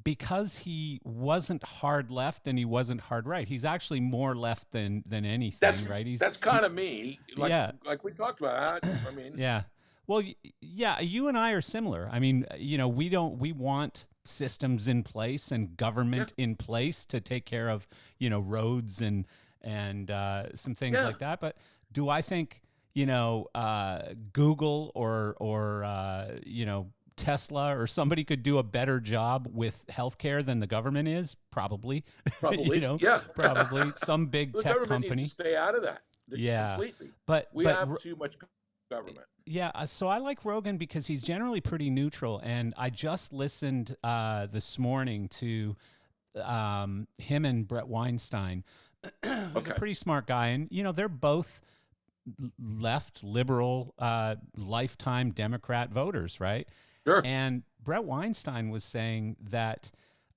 because he wasn't hard left and he wasn't hard right. He's actually more left than anything, right? That's kind of me. Like we talked about. I mean, yeah. Well, yeah, you and I are similar. I mean, you know, we want systems in place and government in place to take care of, you know, roads and some things like that. But do I think, you know, Google or you know, Tesla or somebody could do a better job with healthcare than the government is? Probably. Probably. You know, Yeah. probably some big The tech government needs company. to stay out of that Yeah. completely. But We have too much government. yeah, so I like Rogan because he's generally pretty neutral. And I just listened this morning to him and Brett Weinstein, who's a Okay. pretty smart guy. And, you know, they're both left, liberal, lifetime Democrat voters, right? Sure. And Brett Weinstein was saying that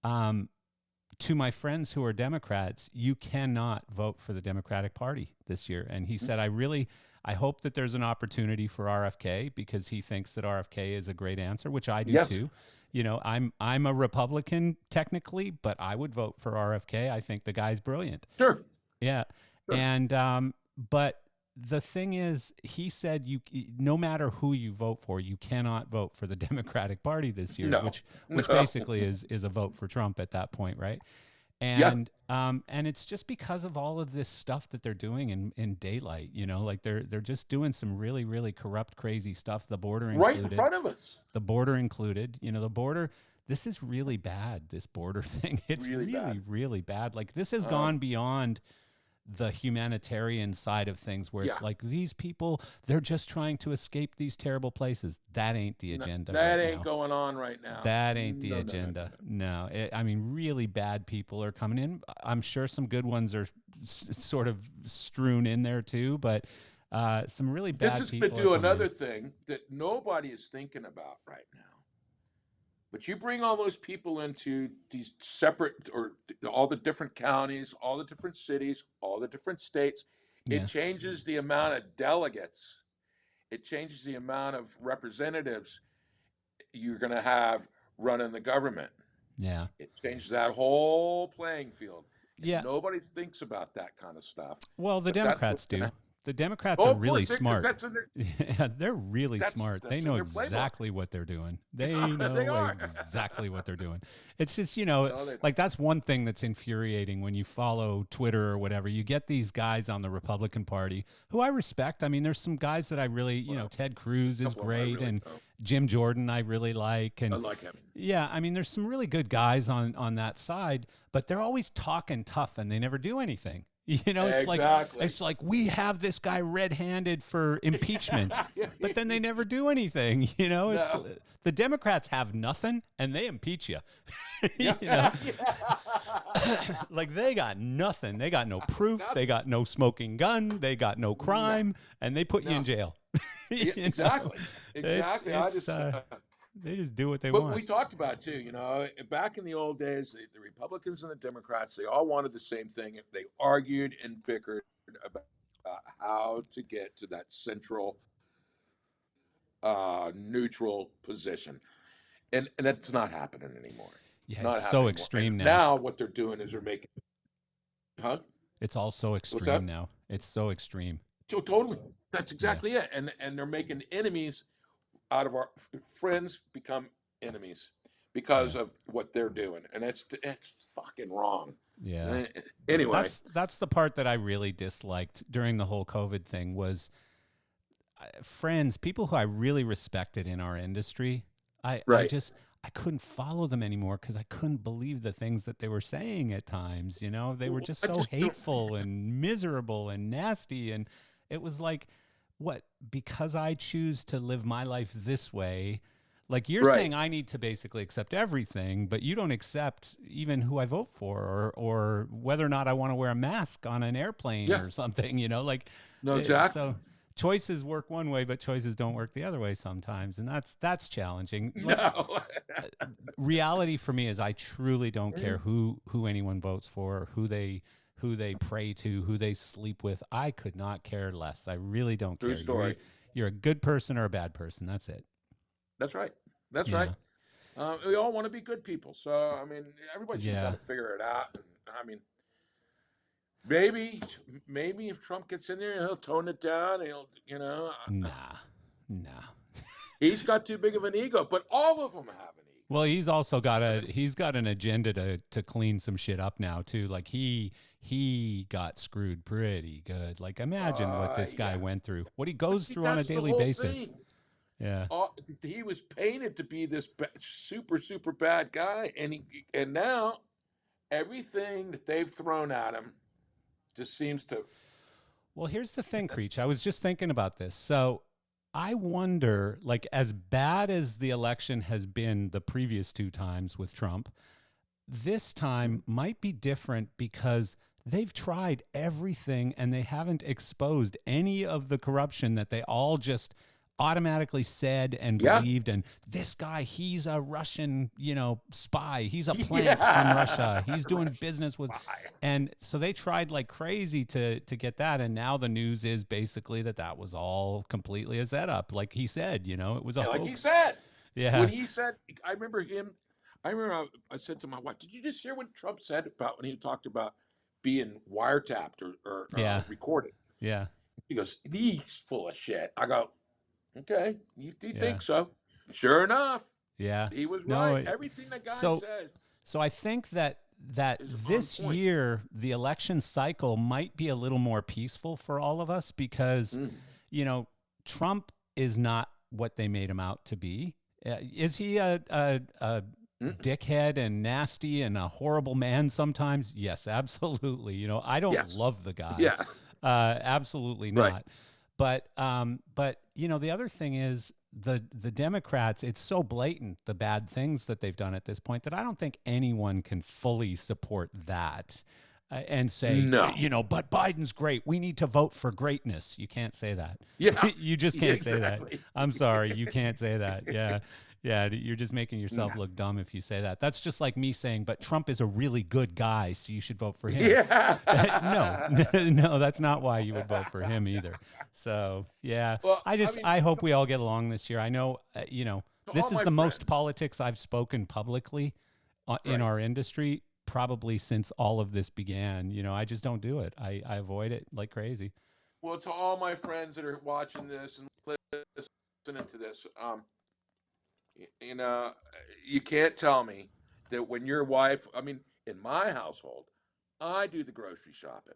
to my friends who are Democrats, you cannot vote for the Democratic Party this year. And he said, I hope that there's an opportunity for RFK because he thinks that RFK is a great answer, which I do too. You know, I'm a Republican technically, but I would vote for RFK. I think the guy's brilliant. Sure. Yeah. Sure. And but the thing is, he said no matter who you vote for, you cannot vote for the Democratic Party this year, which basically is a vote for Trump at that point, right? And and it's just because of all of this stuff that they're doing in daylight, you know, like they're just doing some really, really corrupt, crazy stuff. The border included, right in front of us. The border included, you know, the border. This is really bad. This border thing. It's really bad. Like this has gone beyond the humanitarian side of things where it's like these people, they're just trying to escape these terrible places. That ain't the agenda. That ain't going on right now. That ain't the agenda. No. I mean, really bad people are coming in. I'm sure some good ones are sort of strewn in there too, but some really bad people. This is to do another thing that nobody is thinking about right now. But you bring all those people into these separate, or all the different counties, all the different cities, all the different states. It changes the amount of delegates. It changes the amount of representatives you're going to have running the government. Yeah. It changes that whole playing field. Yeah. Nobody thinks about that kind of stuff. Well, the Democrats do. The Democrats are really smart. Yeah, they're really smart. They know exactly what they're doing. They know exactly what they're doing. It's just, you know, like that's one thing that's infuriating when you follow Twitter or whatever. You get these guys on the Republican Party who I respect. I mean, there's some guys that I really, you know, Ted Cruz is great, and Jim Jordan I really like. And I like him. Yeah, I mean, there's some really good guys on that side, but they're always talking tough and they never do anything. You know, it's like we have this guy red-handed for impeachment, but then they never do anything. You know, it's the Democrats have nothing and they impeach you. You know? Like they got nothing. They got no proof. They got no smoking gun. They got no crime, and they put you in jail. Exactly. They just do what they want. But we talked about too, you know, back in the old days, the Republicans and the Democrats, they all wanted the same thing. They argued and bickered about how to get to that central neutral position. And that's not happening anymore. Yeah, it's so extreme now. Now what they're doing is they're making, It's all so extreme now. It's so extreme. Totally. That's exactly it. And they're making enemies out of our friends, become enemies because of what they're doing, and it's fucking wrong. Yeah. Anyway, that's the part that I really disliked during the whole COVID thing was friends, people who I really respected in our industry. I couldn't follow them anymore because I couldn't believe the things that they were saying at times. You know, they were just so hateful and miserable and nasty, and it was like, what, because I choose to live my life this way, like you're saying I need to basically accept everything, but you don't accept even who I vote for or whether or not I want to wear a mask on an airplane or something, you know, like, no, exactly. So choices work one way, but choices don't work the other way sometimes. And that's challenging. Like, reality for me is I truly don't care who anyone votes for, who they pray to, who they sleep with. I could not care less. I really don't care. Story. You're a good person or a bad person. That's it. That's right. That's right. We all want to be good people. So, I mean, everybody's just got to figure it out. I mean, maybe if Trump gets in there, he'll tone it down. He'll, you know. Nah. He's got too big of an ego, but all of them have an ego. Well, he's also got an agenda to clean some shit up now too. Like he got screwed pretty good. Like imagine what this guy went through, what he goes through on a daily basis. Yeah. He was painted to be this super super bad guy, and now everything that they've thrown at him just seems to. Well, here's the thing, Creech. I was just thinking about this. So I wonder, like, as bad as the election has been the previous two times with Trump, this time might be different because they've tried everything and they haven't exposed any of the corruption that they all just automatically said and Yeah. believed. And this guy, he's a Russian, spy. He's a plant from Russia. He's doing business with, and so they tried like crazy to get that. And now the news is basically that was all completely a setup. Like he said, it was a Like hoax. he said. Yeah. When he said, I remember I said to my wife, "Did you just hear what Trump said about when he talked about being wiretapped or recorded?" Yeah. He goes, "He's full of shit." I go, "Okay, you Yeah. think so?" Sure enough, Yeah. he was No, right. Everything that guy says. So I think that is this on point. year the election cycle might be a little more peaceful for all of us because Trump is not what they made him out to be. Is he a dickhead and nasty and a horrible man sometimes? Yes, absolutely. I don't love the guy. Yeah. Absolutely not. Right. But the other thing is the Democrats, it's so blatant, the bad things that they've done at this point, that I don't think anyone can fully support that and say, No. But Biden's great. We need to vote for greatness. You can't say that. Yeah. You just can't say that. Exactly. I'm sorry. You can't say that. Yeah. Yeah, you're just making yourself look dumb if you say that. That's just like me saying, but Trump is a really good guy, so you should vote for him. Yeah. No, that's not why you would vote for him either. So, yeah, Well, I hope we all get along this year. I know, this is the most politics I've spoken publicly in our industry probably since all of this began. I just don't do it. I avoid it like crazy. Well, to all my friends that are watching this and listening to this, you can't tell me that when your wife, in my household, I do the grocery shopping.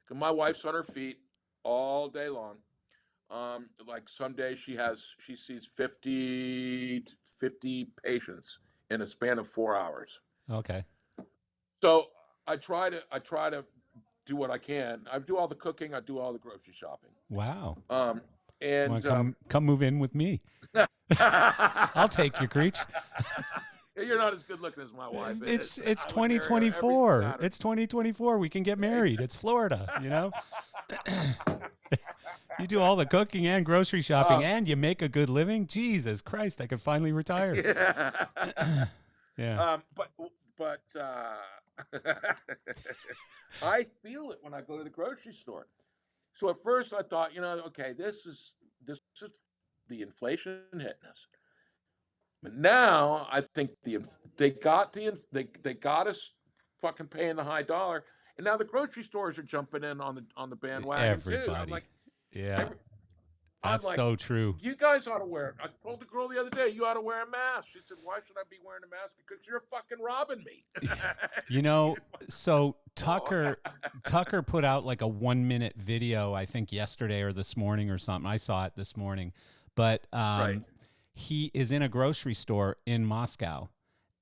Because my wife's on her feet all day long. Like some days she sees 50 patients in a span of 4 hours. Okay. So I try to do what I can. I do all the cooking. I do all the grocery shopping. Wow. And come move in with me. I'll take your Creech. You're not as good looking as my wife. It's 2024. It's 2024. We can get married. It's Florida, You do all the cooking and grocery shopping and you make a good living. Jesus Christ, I could finally retire. Yeah. Yeah. But I feel it when I go to the grocery store. So at first I thought, okay, this is the inflation hitting us. But now I think they got us fucking paying the high dollar, and now the grocery stores are jumping in on the bandwagon. Everybody. Too. I'm like, that's so true. You guys ought to wear it. I told the girl the other day, you ought to wear a mask. She said, why should I be wearing a mask? Because you're fucking robbing me. So Tucker put out like a 1-minute video, I think yesterday or this morning or something. I saw it this morning. But he is in a grocery store in Moscow,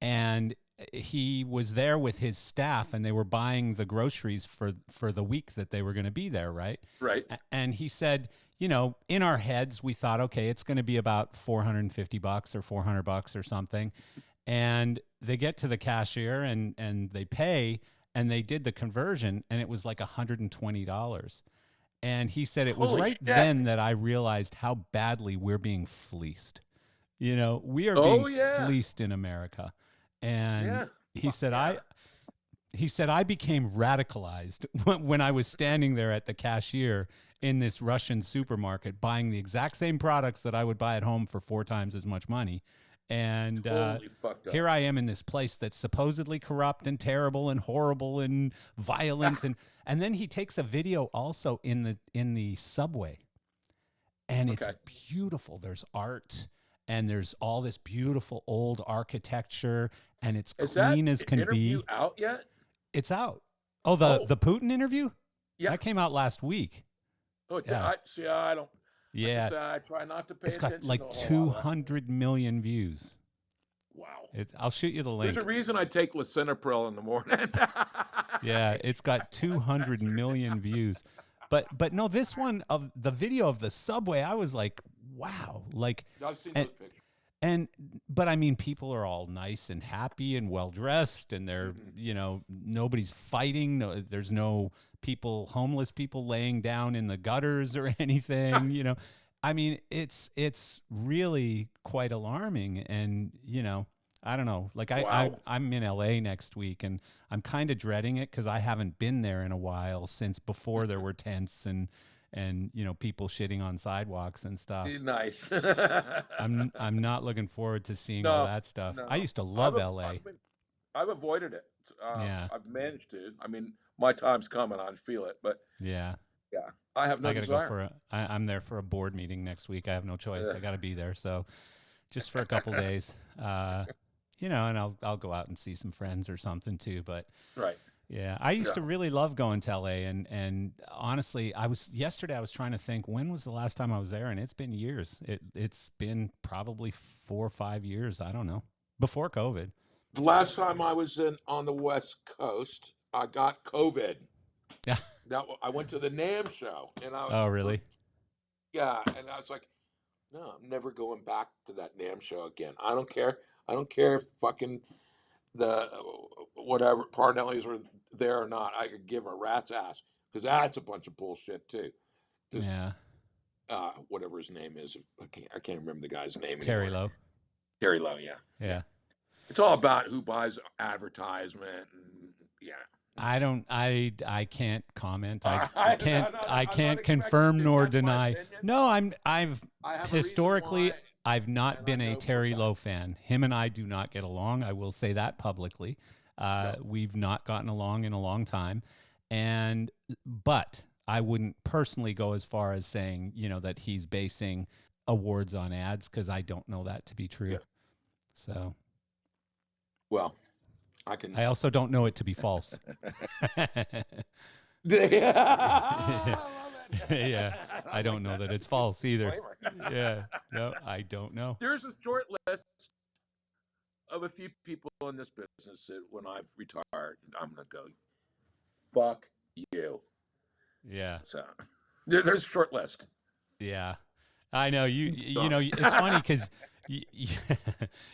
and he was there with his staff, and they were buying the groceries for the week that they were going to be there, right? Right. And he said, in our heads, we thought, okay, it's going to be about $450 or $400 or something. And they get to the cashier and they pay, and they did the conversion, and it was like $120. And he said it was then that I realized how badly we're being fleeced. We are being fleeced in America. And he said I became radicalized when I was standing there at the cashier in this Russian supermarket buying the exact same products that I would buy at home for 4 times as much money. And totally fucked up. Here I am in this place that's supposedly corrupt and terrible and horrible and violent. And then he takes a video also in the subway. And it's beautiful. There's art and there's all this beautiful old architecture, and it's clean as can be. Is that interview out yet? It's out. Oh, the Putin interview? Yeah. That came out last week. Oh, yeah. I don't. Yeah, I try not to pay it's got attention like to a whole lot of that. 200 million views. Wow. I'll shoot you the There's a link. reason I take lisinopril in the morning. Yeah, it's got 200 million views. But no, this one of the video of the subway, I was like, wow. Like, I've seen and those pictures. and but I mean, people are all nice and happy and well dressed, and they're Mm-hmm. nobody's fighting. No, there's no homeless people laying down in the gutters or anything. I mean, it's really quite alarming, and I don't know. Like Wow. I'm in LA next week, and I'm kind of dreading it because I haven't been there in a while since before there were tents and people shitting on sidewalks and stuff. Nice. I'm not looking forward to seeing all No, that stuff. I no. used to love I've LA. been, I've avoided it. Yeah, I've managed to. I mean, my time's coming. I feel it, but yeah. yeah, I have no I got to go desire. I'm there for a board meeting next week. I have no choice. Yeah. I got to be there. So just for a couple days, and I'll go out and see some friends or something too. But Right. yeah, I used Yeah. to really love going to LA, and honestly, yesterday I was trying to think when was the last time I was there, and it's been years. It's been probably 4 or 5 years. I don't know, before COVID. The last time I was on the West Coast, I got COVID. Yeah. I went to the NAMM show, and Oh, really? and I was like, no, I'm never going back to that NAMM show again. I don't care. I don't care if fucking the whatever Parnellis were there or not. I could give a rat's ass because that's a bunch of bullshit too. Because Yeah. whatever his name is, I can't remember the guy's name Terry anymore. Lowe. Terry Lowe, yeah. Yeah. It's all about who buys advertisement, and yeah. I can't comment. I I'm can't not I can't expecting confirm to. nor That's my deny. opinion. No, I've I have a reason historically why, I've not and I been a know for a Terry fact. Lowe fan. Him and I do not get along. I will say that publicly. No. We've not gotten along in a long time. But I wouldn't personally go as far as saying, that he's basing awards on ads because I don't know that to be true. Yeah. So Well, I can. I also don't know it to be false. Yeah, I don't know that it's false either. Yeah, no, I don't know. There's a short list of a few people in this business that when I've retired, I'm gonna go, fuck you. Yeah, So there's a short list. yeah, I know you. It's It's funny because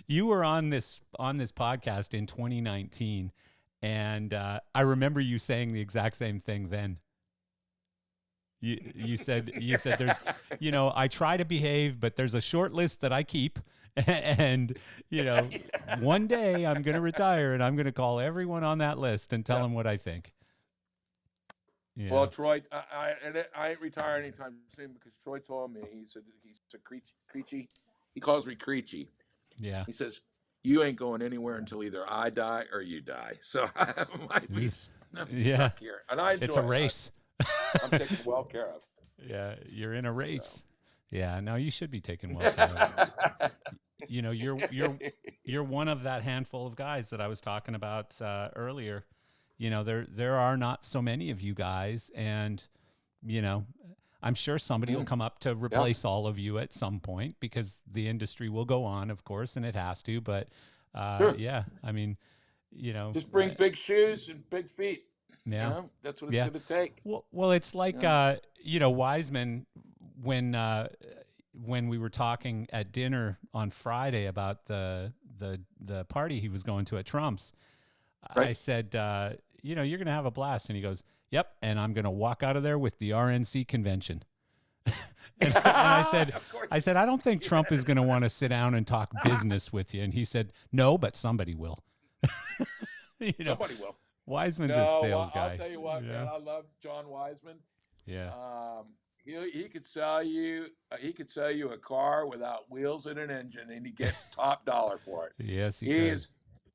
you were on this podcast in 2019, and I remember you saying the exact same thing then. You said there's I try to behave, but there's a short list that I keep, and one day I'm gonna retire and I'm gonna call everyone on that list and tell them what I think. Yeah. Well, Troy, I ain't retiring anytime soon because Troy told me he's a Creechy. He calls me Creechy. Yeah. He says you ain't going anywhere until either I die or you die. So I might be stuck here, and I enjoy it's a race. I'm taken well care of. Yeah, you're in a race. Yeah, no, you should be taken well care of. You're one of that handful of guys that I was talking about earlier. There are not so many of you guys, and I'm sure somebody will come up to replace all of you at some point because the industry will go on, of course, and it has to. But Sure. yeah, I mean, Just bring big shoes and big feet. yeah. That's what it's going to take. Well, it's like Wiseman when we were talking at dinner on Friday about the party he was going to at Trump's. Right. I said, you're going to have a blast, and he goes, "Yep," and I'm going to walk out of there with the RNC convention. and I said, I don't think Trump is going to want to sit down and talk business with you. And he said, no, but somebody will. Somebody will. Wiseman's a sales guy. I'll tell you what, man. I love John Wiseman. Yeah. He could sell you. He could sell you a car without wheels and an engine, and he get top dollar for it. Yes, he is.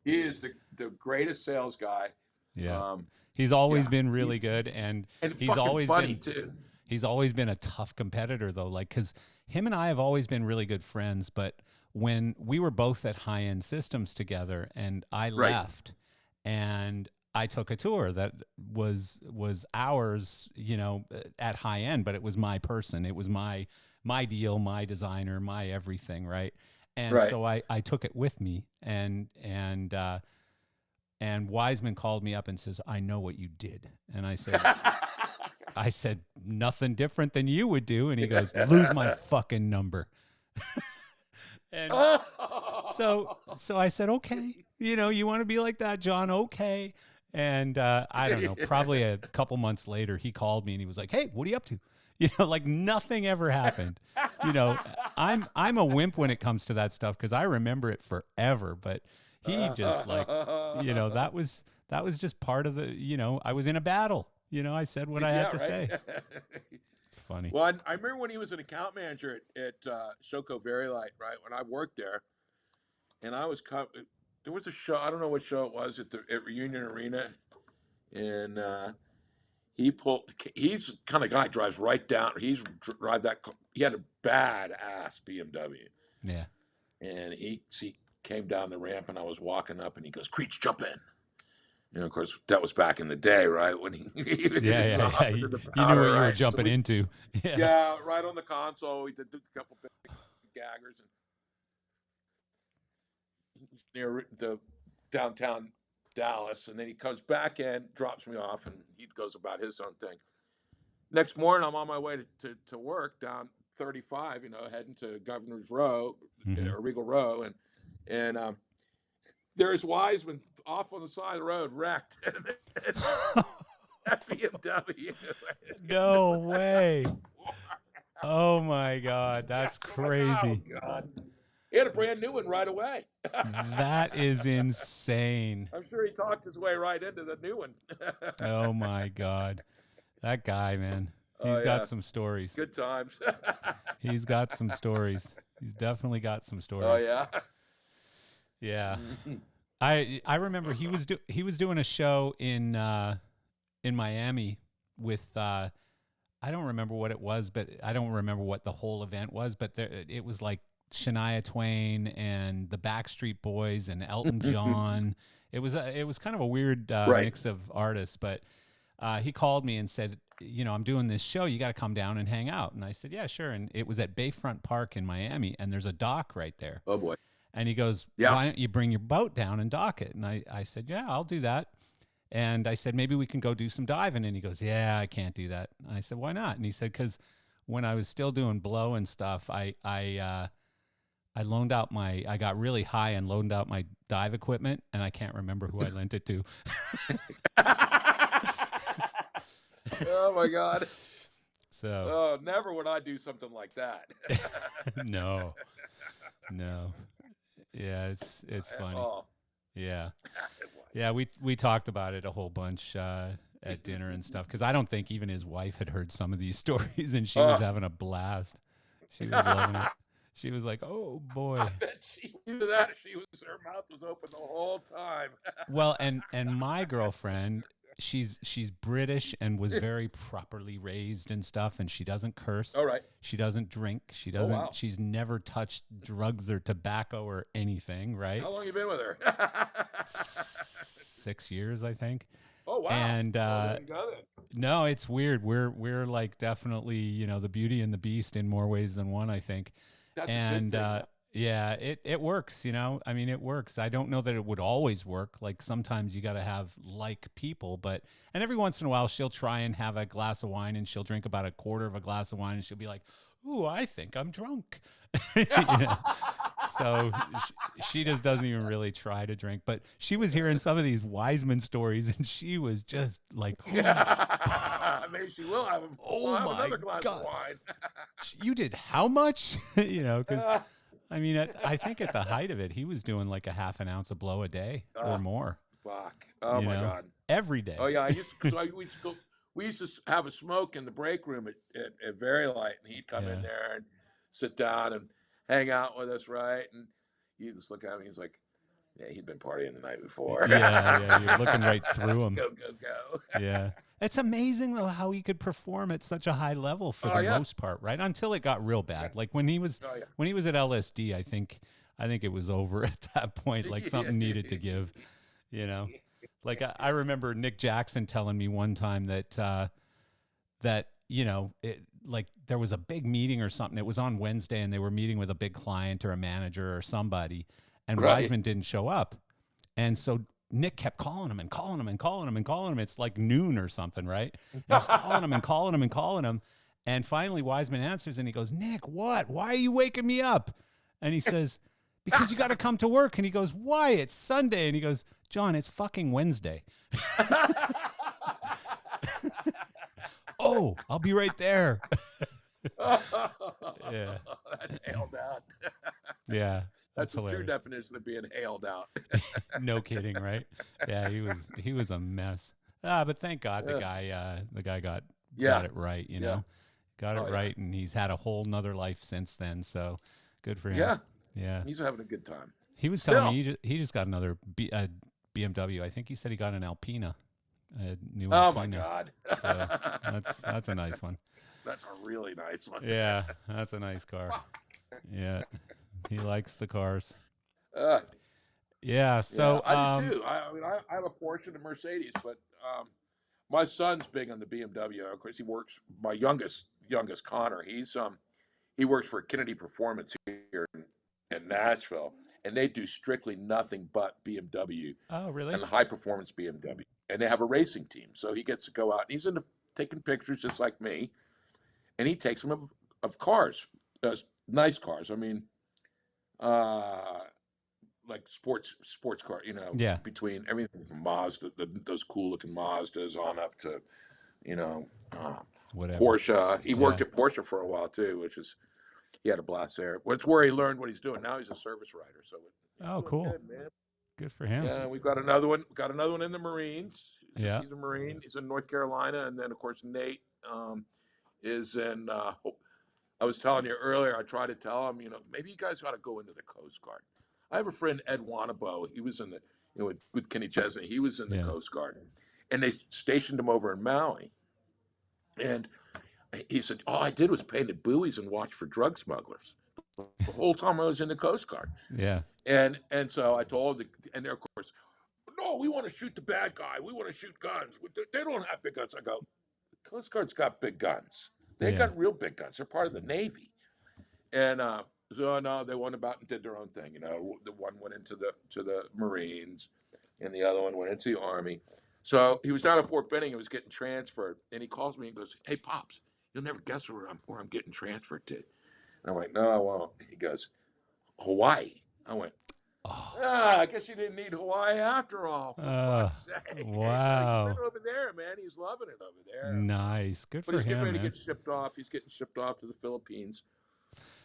He is the greatest sales guy. Yeah. He's always been really good, and he's always funny been too. He's always been a tough competitor, though. Like, because him and I have always been really good friends, but when we were both at High End Systems together, and I left, and I took a tour that was ours, at High End, but it was my person. It was my my deal, my designer, my everything, right? And Right. so I took it with me, and Wiseman called me up and says, "I know what you did," and I said nothing different than you would do, and he goes, "Lose my fucking number." And so I said, okay, you want to be like that, John? Okay. And I don't know, probably a couple months later, he called me and he was like, "Hey, what are you up to?" Like nothing ever happened. I'm a wimp when it comes to that stuff because I remember it forever. But he just that was just part of the. I was in a battle. I said what I had to say. It's funny. Well, I remember when he was an account manager at Shoko Very Light, right? When I worked there, and there was a show. I don't know what show it was at Reunion Arena, and he's the kind of guy drives right down. He had a badass BMW. Yeah. And he came down the ramp, and I was walking up, and he goes, "Creech, jump in." Of course, that was back in the day, right? When he yeah. You knew what you were jumping into. Yeah, right on the console. We did a couple big gaggers and near the downtown Dallas, and then he comes back in, drops me off, and he goes about his own thing. Next morning, I'm on my way to work down 35, heading to Governor's Row, or Regal Row, and there's Wiseman off on the side of the road, wrecked. That BMW. No way. Oh my God, that's crazy. Oh God. He had a brand new one right away. That is insane. I'm sure he talked his way right into the new one. Oh my God. That guy, man. He's got some stories. Good times. He's got some stories. He's definitely got some stories. Oh yeah. Yeah. I remember he was doing a show in Miami with I don't remember what it was, but I don't remember what the whole event was, but it was like Shania Twain and the Backstreet Boys and Elton John. It was kind of a weird mix of artists, but he called me and said, "I'm doing this show. You got to come down and hang out." And I said, "Yeah, sure." And it was at Bayfront Park in Miami, and there's a dock right there. Oh boy. And he goes, "Why don't you bring your boat down and dock it?" And I said, "Yeah, I'll do that." And I said, "Maybe we can go do some diving." And he goes, "Yeah, I can't do that." And I said, "Why not?" And he said, "Because when I was still doing blow and stuff, I got really high and loaned out my dive equipment, and I can't remember who I lent it to." Oh my God. So. Never would I do something like that. No. Yeah, it's funny. Oh. Yeah. Yeah, we talked about it a whole bunch at dinner and stuff, because I don't think even his wife had heard some of these stories, and she was having a blast. She was loving it. She was like, "Oh boy." I bet she knew that. Her mouth was open the whole time. Well, and my girlfriend, she's British and was very properly raised and stuff, and she doesn't curse. All right. She doesn't drink. She doesn't. wow. She's never touched drugs or tobacco or anything. Right? How long you been with her? 6 years, I think. Oh wow. And go then. no, it's weird. We're like definitely the Beauty and the Beast in more ways than one, I think. That's And a good thing. yeah, it works. I mean, it works. I don't know that it would always work. Like sometimes you got to have like people, and every once in a while she'll try and have a glass of wine, and she'll drink about a quarter of a glass of wine, and she'll be like, "Ooh, I think I'm drunk." So she just doesn't even really try to drink. But she was hearing some of these Wiseman stories, and she was just like, Maybe she will have, another glass of wine. "You did how much?" Because I mean, I think at the height of it, he was doing like a half an ounce of blow a day or more. Fuck. Oh my God. Every day. Oh yeah. We used to have a smoke in the break room at Very Light, and he'd come in there and sit down and hang out with us, right? And you just look at me, he's like, "Yeah, he'd been partying the night before." Yeah, you're looking right through him. Go. Yeah. It's amazing though how he could perform at such a high level for the most part, right? Until it got real bad. Like when he was at LSD, I think it was over at that point. Like something needed to give, Like I remember Nick Jackson telling me one time that like there was a big meeting or something. It was on Wednesday and they were meeting with a big client or a manager or somebody, and Right. Wiseman didn't show up. And so Nick kept calling him and calling him and calling him and calling him. It's like noon or something, right? And he's calling him and calling him and calling him. And finally Wiseman answers and he goes, Nick, what? Why are you waking me up? And he says, because you got to come to work. And he goes, why? It's Sunday. And he goes, John, it's fucking Wednesday. Oh, I'll be right there. Yeah. That's hailed out. Yeah. That's the true hilarious. definition of being hailed out. No kidding, right? Yeah, he was a mess. But thank God the guy got it right, you know. Got it right, and he's had a whole nother life since then, so good for him. Yeah. Yeah. He's having a good time. He was telling me he just got another BMW. I think he said he got an Alpina. A new Alpina. Oh my God. So that's a nice one. That's a really nice one. Yeah, that's a nice car. Yeah. He likes the cars. Yeah, so I do too. I mean, I have a Porsche and a Mercedes, but my son's big on the BMW. Of course, he works. My youngest Connor, he works for Kennedy Performance here in Nashville, and they do strictly nothing but BMW. Oh, really? And high performance BMW, and they have a racing team, so he gets to go out and he's into taking pictures just like me, and he takes them of cars, nice cars. I mean, like sports car, Yeah. between everything from Mazda, those cool looking Mazdas on up to, Whatever. Porsche. He worked at Porsche for a while too, he had a blast there. It's where he learned what he's doing. Now he's a service writer. So oh, cool. Good, man. Good for him. Yeah, we've got another one. Got another one in the Marines. Yeah. He's a Marine. He's in North Carolina, and then of course Nate is in. I was telling you earlier. I tried to tell him, maybe you guys ought to go into the Coast Guard. I have a friend, Ed Wanabo. He was in the, with Kenny Chesney. He was in the Coast Guard, and they stationed him over in Maui. And he said, all I did was painted buoys and watch for drug smugglers the whole time I was in the Coast Guard. Yeah. And so I told, and they're of course, no, we want to shoot the bad guy. We want to shoot guns. They don't have big guns. I go, the Coast Guard's got big guns. They got real big guns. They're part of the Navy. And so no, they went about and did their own thing. The one went into the Marines, and the other one went into the Army. So he was down at Fort Benning and was getting transferred. And he calls me and goes, "Hey, Pops, you'll never guess where I'm getting transferred to." And I'm like, "No, I won't." He goes, "Hawaii." I went, I guess you didn't need Hawaii after all. For fuck's sake. Wow. So he's been over there, man. He's loving it over there. Nice. Good for him. But he's getting ready man. to get shipped off. He's getting shipped off to the Philippines.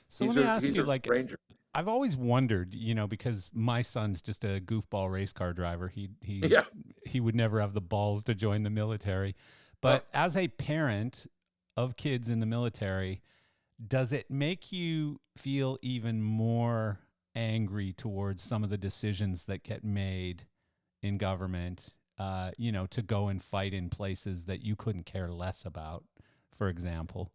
So let me ask he's you, a like, Ranger. I've always wondered, because my son's just a goofball race car driver. He would never have the balls to join the military. But as a parent of kids in the military, does it make you feel even more angry towards some of the decisions that get made in government, to go and fight in places that you couldn't care less about, for example?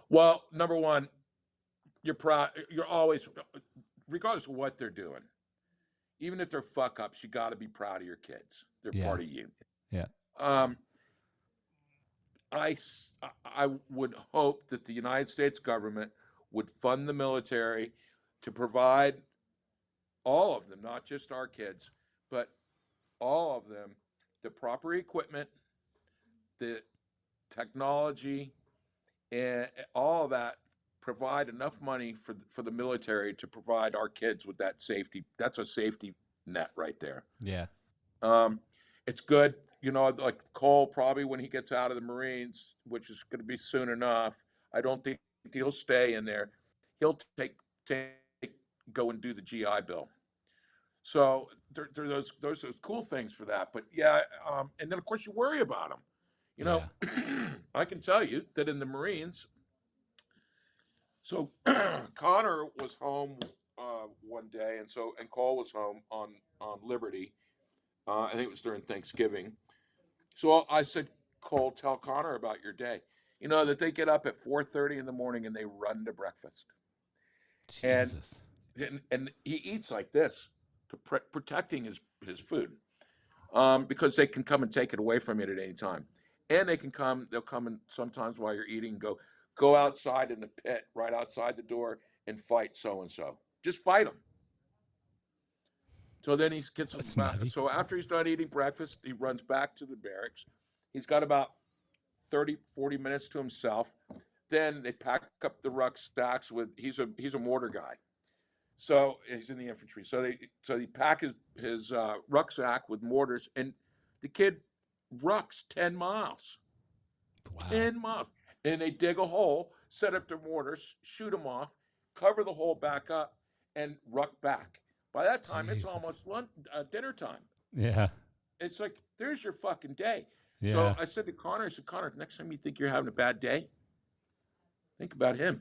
Well, number one, you're proud. You're always, regardless of what they're doing, even if they're fuck ups, you got to be proud of your kids. They're part of you. Yeah. I would hope that the United States government would fund the military to provide all of them, not just our kids, but all of them, the proper equipment, the technology, and all of that, provide enough money for the military to provide our kids with that safety. That's a safety net right there. Yeah. It's good, like Cole, probably when he gets out of the Marines, which is going to be soon enough. I don't think he'll stay in there. He'll go and do the GI Bill. So there are those cool things for that. But and then of course you worry about them. I can tell you that in the Marines. So Connor was home one day, and Cole was home on Liberty. I think it was during Thanksgiving. So I said, Cole, tell Connor about your day. That they get up at 4:30 in the morning and they run to breakfast. Jesus. And he eats like this to protecting his food, because they can come and take it away from you at any time. and they'll come in sometimes while you're eating, go outside in the pit, right outside the door, and fight so-and-so. Just fight them. So then he gets That's back. nutty. So after he's done eating breakfast, he runs back to the barracks. He's got about 30, 40 minutes to himself. Then they pack up the rucksacks with, he's a mortar guy. So he's in the infantry. So they pack his rucksack with mortars, and the kid rucks 10 miles. Wow. 10 miles. And they dig a hole, set up their mortars, shoot them off, cover the hole back up, and ruck back. By that time, Jesus. it's almost dinner time. Yeah. It's like, there's your fucking day. Yeah. So I said to Connor, Connor, next time you think you're having a bad day, think about him.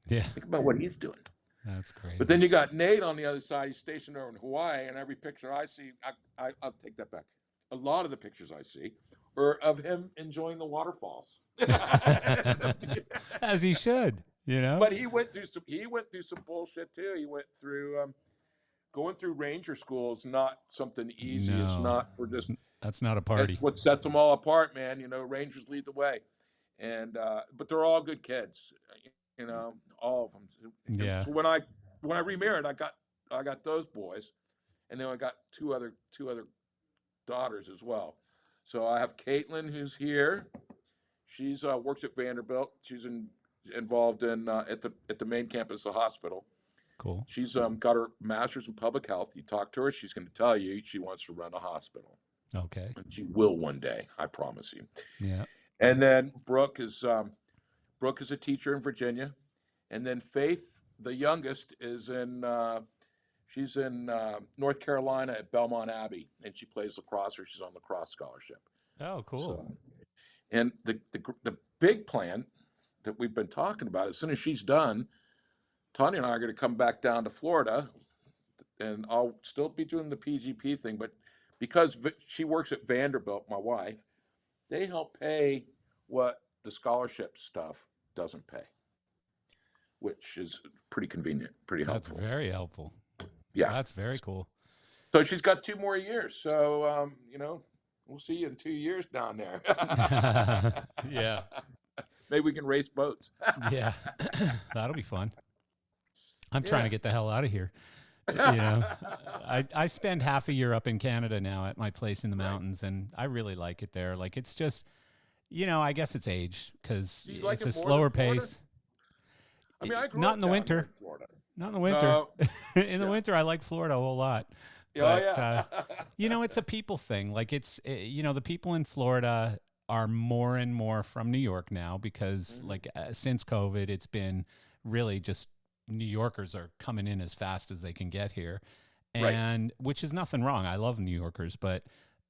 Yeah. Think about what he's doing. That's crazy. But then you got Nate on the other side. He's stationed over in Hawaii, and every picture I see, I'll take that back. A lot of the pictures I see are of him enjoying the waterfalls. As he should, you know. But he went through some bullshit too. He went through going through Ranger school is not something easy. No, it's not for just. That's not a party. That's what sets them all apart, man. You know, Rangers lead the way, and but they're all good kids. You know, all of them. Yeah. So when I remarried, I got those boys, and then I got two other daughters as well. So I have Caitlin, who's here. She's works at Vanderbilt. She's involved in at the main campus of the hospital. Cool. She's got her master's in public health. You talk to her, she's going to tell you she wants to run a hospital. Okay. And she will one day, I promise you. Yeah. And then Brooke is a teacher in Virginia, and then Faith, the youngest, is in she's in North Carolina at Belmont Abbey, and she plays lacrosse, or she's on lacrosse scholarship. Oh, cool. So, and the big plan that we've been talking about, as soon as she's done, Tanya and I are going to come back down to Florida, and I'll still be doing the PGP thing, but because she works at Vanderbilt, my wife, they help pay what the scholarship stuff doesn't pay, which is pretty convenient, pretty helpful. That's very helpful. Yeah. That's very cool. So she's got 2 more years. So, you know, we'll see you in 2 years down there. Yeah. Maybe we can race boats. Yeah. That'll be fun. I'm trying to get the hell out of here. You know, I spend half a year up in Canada now at my place in the mountains, and I really like it there. Like, it's just, you know, I guess it's age because like it's it a more slower than Florida? pace. I mean, I grew Not up in the down winter. there in Florida. Not in the winter. No. In the winter, I like Florida a whole lot. Yeah, You know, it's a people thing. Like, you know, the people in Florida are more and more from New York now because, like, since COVID, it's been really just New Yorkers are coming in as fast as they can get here. And which is nothing wrong. I love New Yorkers, but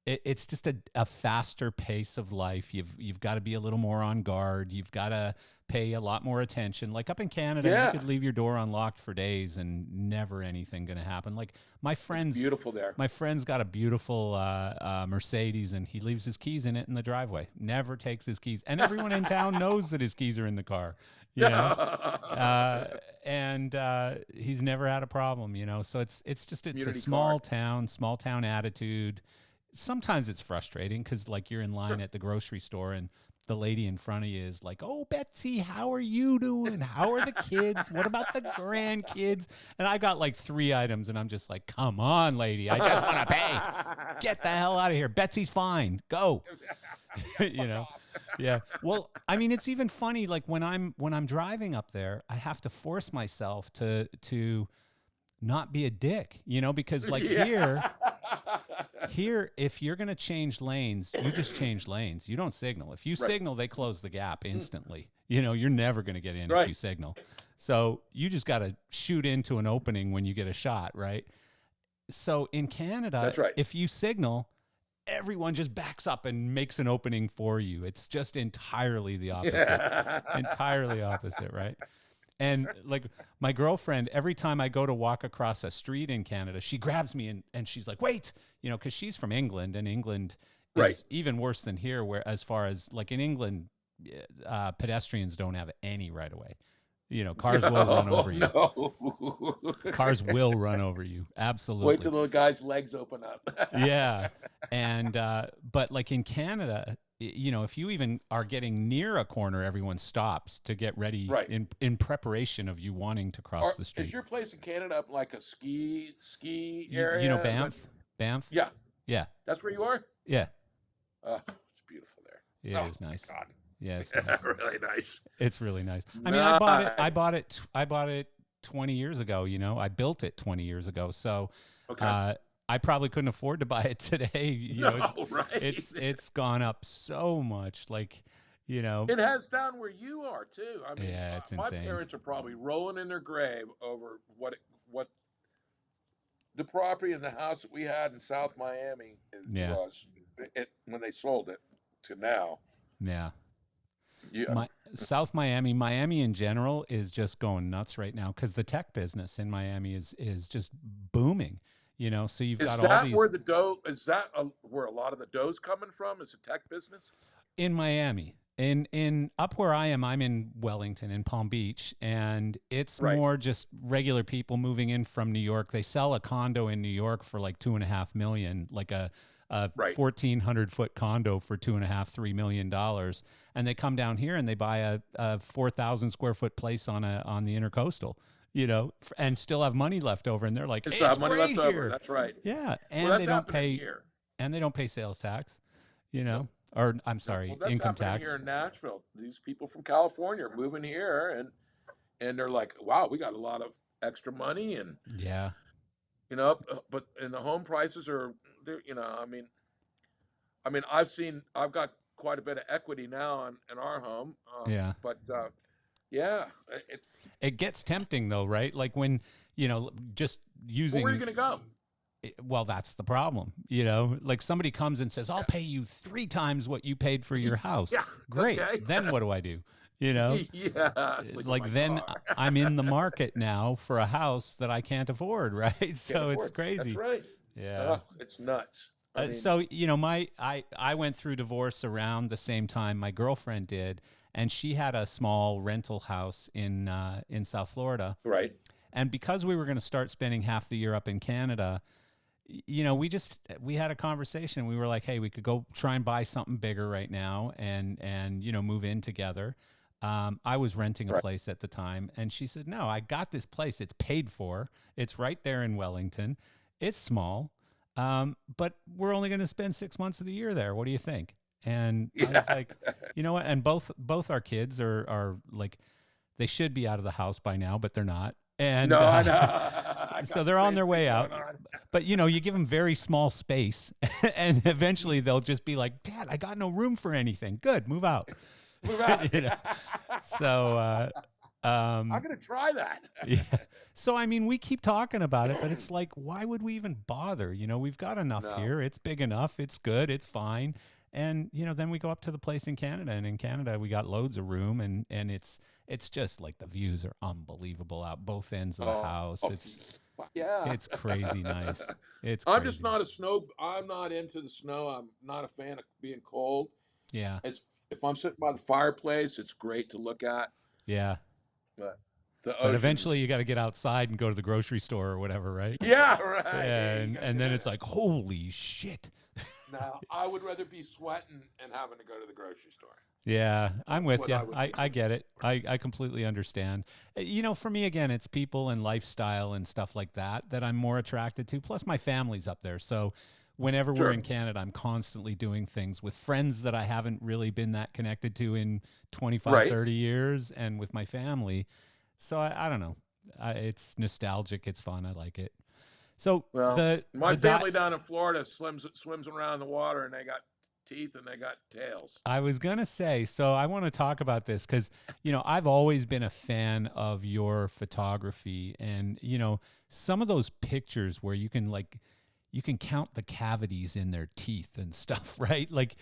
it's just a faster pace of life. You've got to be a little more on guard. You've got to pay a lot more attention. Like up in Canada, you could leave your door unlocked for days and never anything going to happen. Like my friend's beautiful there. My friend's got a beautiful Mercedes, and he leaves his keys in it in the driveway. Never takes his keys, and everyone in town knows that his keys are in the car. You know? And he's never had a problem, you know. So it's a small town attitude. Sometimes it's frustrating because like you're in line at the grocery store and the lady in front of you is like, "Oh, Betsy, how are you doing? How are the kids? What about the grandkids?" And I got like 3 items, and I'm just like, "Come on, lady, I just want to pay. Get the hell out of here. Betsy's fine. Go." You know. Yeah. Well, I mean, it's even funny. Like when I'm driving up there, I have to force myself to not be a dick, you know, because like here, if you're going to change lanes, you just change lanes. You don't signal. If you signal, they close the gap instantly. You know, you're never going to get in if you signal. So you just got to shoot into an opening when you get a shot. Right. So in Canada, if you signal, everyone just backs up and makes an opening for you. It's just entirely the opposite. Entirely opposite, right? And like my girlfriend, every time I go to walk across a street in Canada, she grabs me and she's like, "Wait," you know, because she's from England, and England is even worse than here, where as far as like in England, pedestrians don't have any right of way. You know, cars will run over you. Cars will run over you. Absolutely. Wait till the guy's legs open up. Yeah. And, but like in Canada, if you even are getting near a corner, everyone stops to get ready Right. in preparation of you wanting to cross the Is street. your place in Canada up like a ski area? Is that, Banff? Banff? yeah, Yeah. that's where you are? Yeah. Oh, it's beautiful there. It Oh is nice. my God. Yeah, it's Yeah, nice. really nice. It's really nice. I mean, Nice. I bought it 20 years ago, I built it 20 years ago. So, Okay. I probably couldn't afford to buy it today. No, right. It's gone up so much. Like, It has down where you are too. I mean, yeah, it's my insane. parents are probably rolling in their grave over what the property and the house that we had in South Miami Yeah. was when they sold it to now. Yeah. Yeah. South Miami in general is just going nuts right now because the tech business in Miami is just booming. So you've Is got all that these where the dough? Is that where a lot of the dough's coming from? Is the tech business? in Miami. In up where I am, I'm in Wellington in Palm Beach, and it's Right. more just regular people moving in from New York. They sell a condo in New York for like 2.5 million, like a Right. 1,400-foot condo for $2.5–3 million, and they come down here and they buy a 4,000 square foot place on the intercoastal, and still have money left over, and they're like, Is hey, to it's have money great left over? here. That's right. Yeah, Well, and that's happening here. they don't pay sales tax, No, or I'm no. sorry, Well, that's income happening tax. here in Nashville. These people from California are moving here, and they're like, "Wow, we got a lot of extra money," and Yeah. but the home prices are, they're, I mean, I've got quite a bit of equity now in our home, Yeah. but yeah, It gets tempting though, right? Like when, just well, where are you using, gonna go? well, that's the problem, like somebody comes and says, I'll Yeah, pay you 3 times what you paid for your house. yeah, Great. okay, Then what do I do? You know, yeah, sleep in my like then car. I'm in the market now for a house that I can't afford, right? Can't So it's afford. That's crazy. right. Yeah. It's nuts. I mean, So I went through divorce around the same time my girlfriend did, and she had a small rental house in South Florida. right. And because we were going to start spending half the year up in Canada, we had a conversation. We were like, hey, we could go try and buy something bigger right now and move in together. I was renting a Right. place at the time, and she said, no, I got this place. It's paid for. It's right there in Wellington. It's small, but we're only going to spend 6 months of the year there. What do you think? And I was Yeah. like, you know what? And both our kids are like, they should be out of the house by now, but they're not. And No, I know. I so got the they're on same their thing way going out. on. But you give them very small space, and eventually they'll just be like, "Dad, I got no room for anything. Good, move out." Move out. you know. So, I'm gonna try that. yeah. So I mean, we keep talking about it, but it's like, why would we even bother? We've got enough No. here. It's big enough. It's good. It's fine. And then we go up to the place in Canada, and in Canada we got loads of room, and it's just like the views are unbelievable out both ends of the house. Yeah. It's crazy nice. It's I'm crazy. just not I'm not into the snow. I'm not a fan of being cold. Yeah. If I'm sitting by the fireplace, it's great to look at. Yeah. But the But ocean eventually is, you got to get outside and go to the grocery store or whatever, right? yeah, right. Yeah, You and, gotta and do then it's that. like, holy shit. Now, I would rather be sweating and having to go to the grocery store. Yeah, I'm That's with what you. I would I do. get it. I completely understand. For me, again, it's people and lifestyle and stuff like that I'm more attracted to. Plus, my family's up there. So whenever we're Sure. in Canada, I'm constantly doing things with friends that I haven't really been that connected to in 25, Right. 30 years and with my family. So I don't know. It's nostalgic. It's fun. I like it. So Well, the my the dot family down in Florida swims around the water, and they got teeth and they got tails. I was gonna say, so I want to talk about this because I've always been a fan of your photography, and some of those pictures where you can count the cavities in their teeth and stuff, right? Like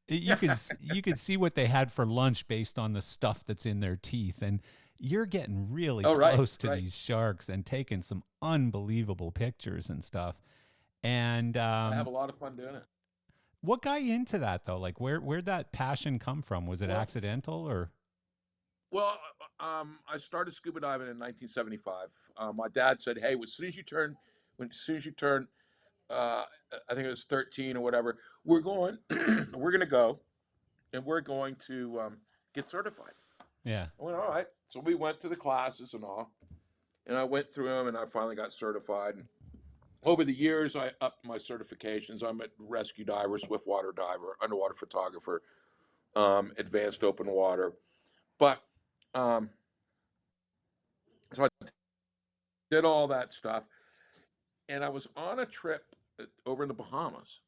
you can see what they had for lunch based on the stuff that's in their teeth, and you're getting really Oh, right, close to right. these sharks and taking some unbelievable pictures and stuff. And I have a lot of fun doing it. what got you into that though? Like where'd that passion come from? Was it Well, accidental or? I started scuba diving in 1975. My dad said, "Hey, as soon as you turn, uh, I think it was 13 or whatever, we're going, we're gonna go, and we're going to get certified. Yeah. I went, all right. So we went to the classes and all, and I went through them, and I finally got certified. And over the years, I upped my certifications. I'm a rescue diver, swiftwater diver, underwater photographer, advanced open water. But so I did all that stuff, and I was on a trip over in the Bahamas,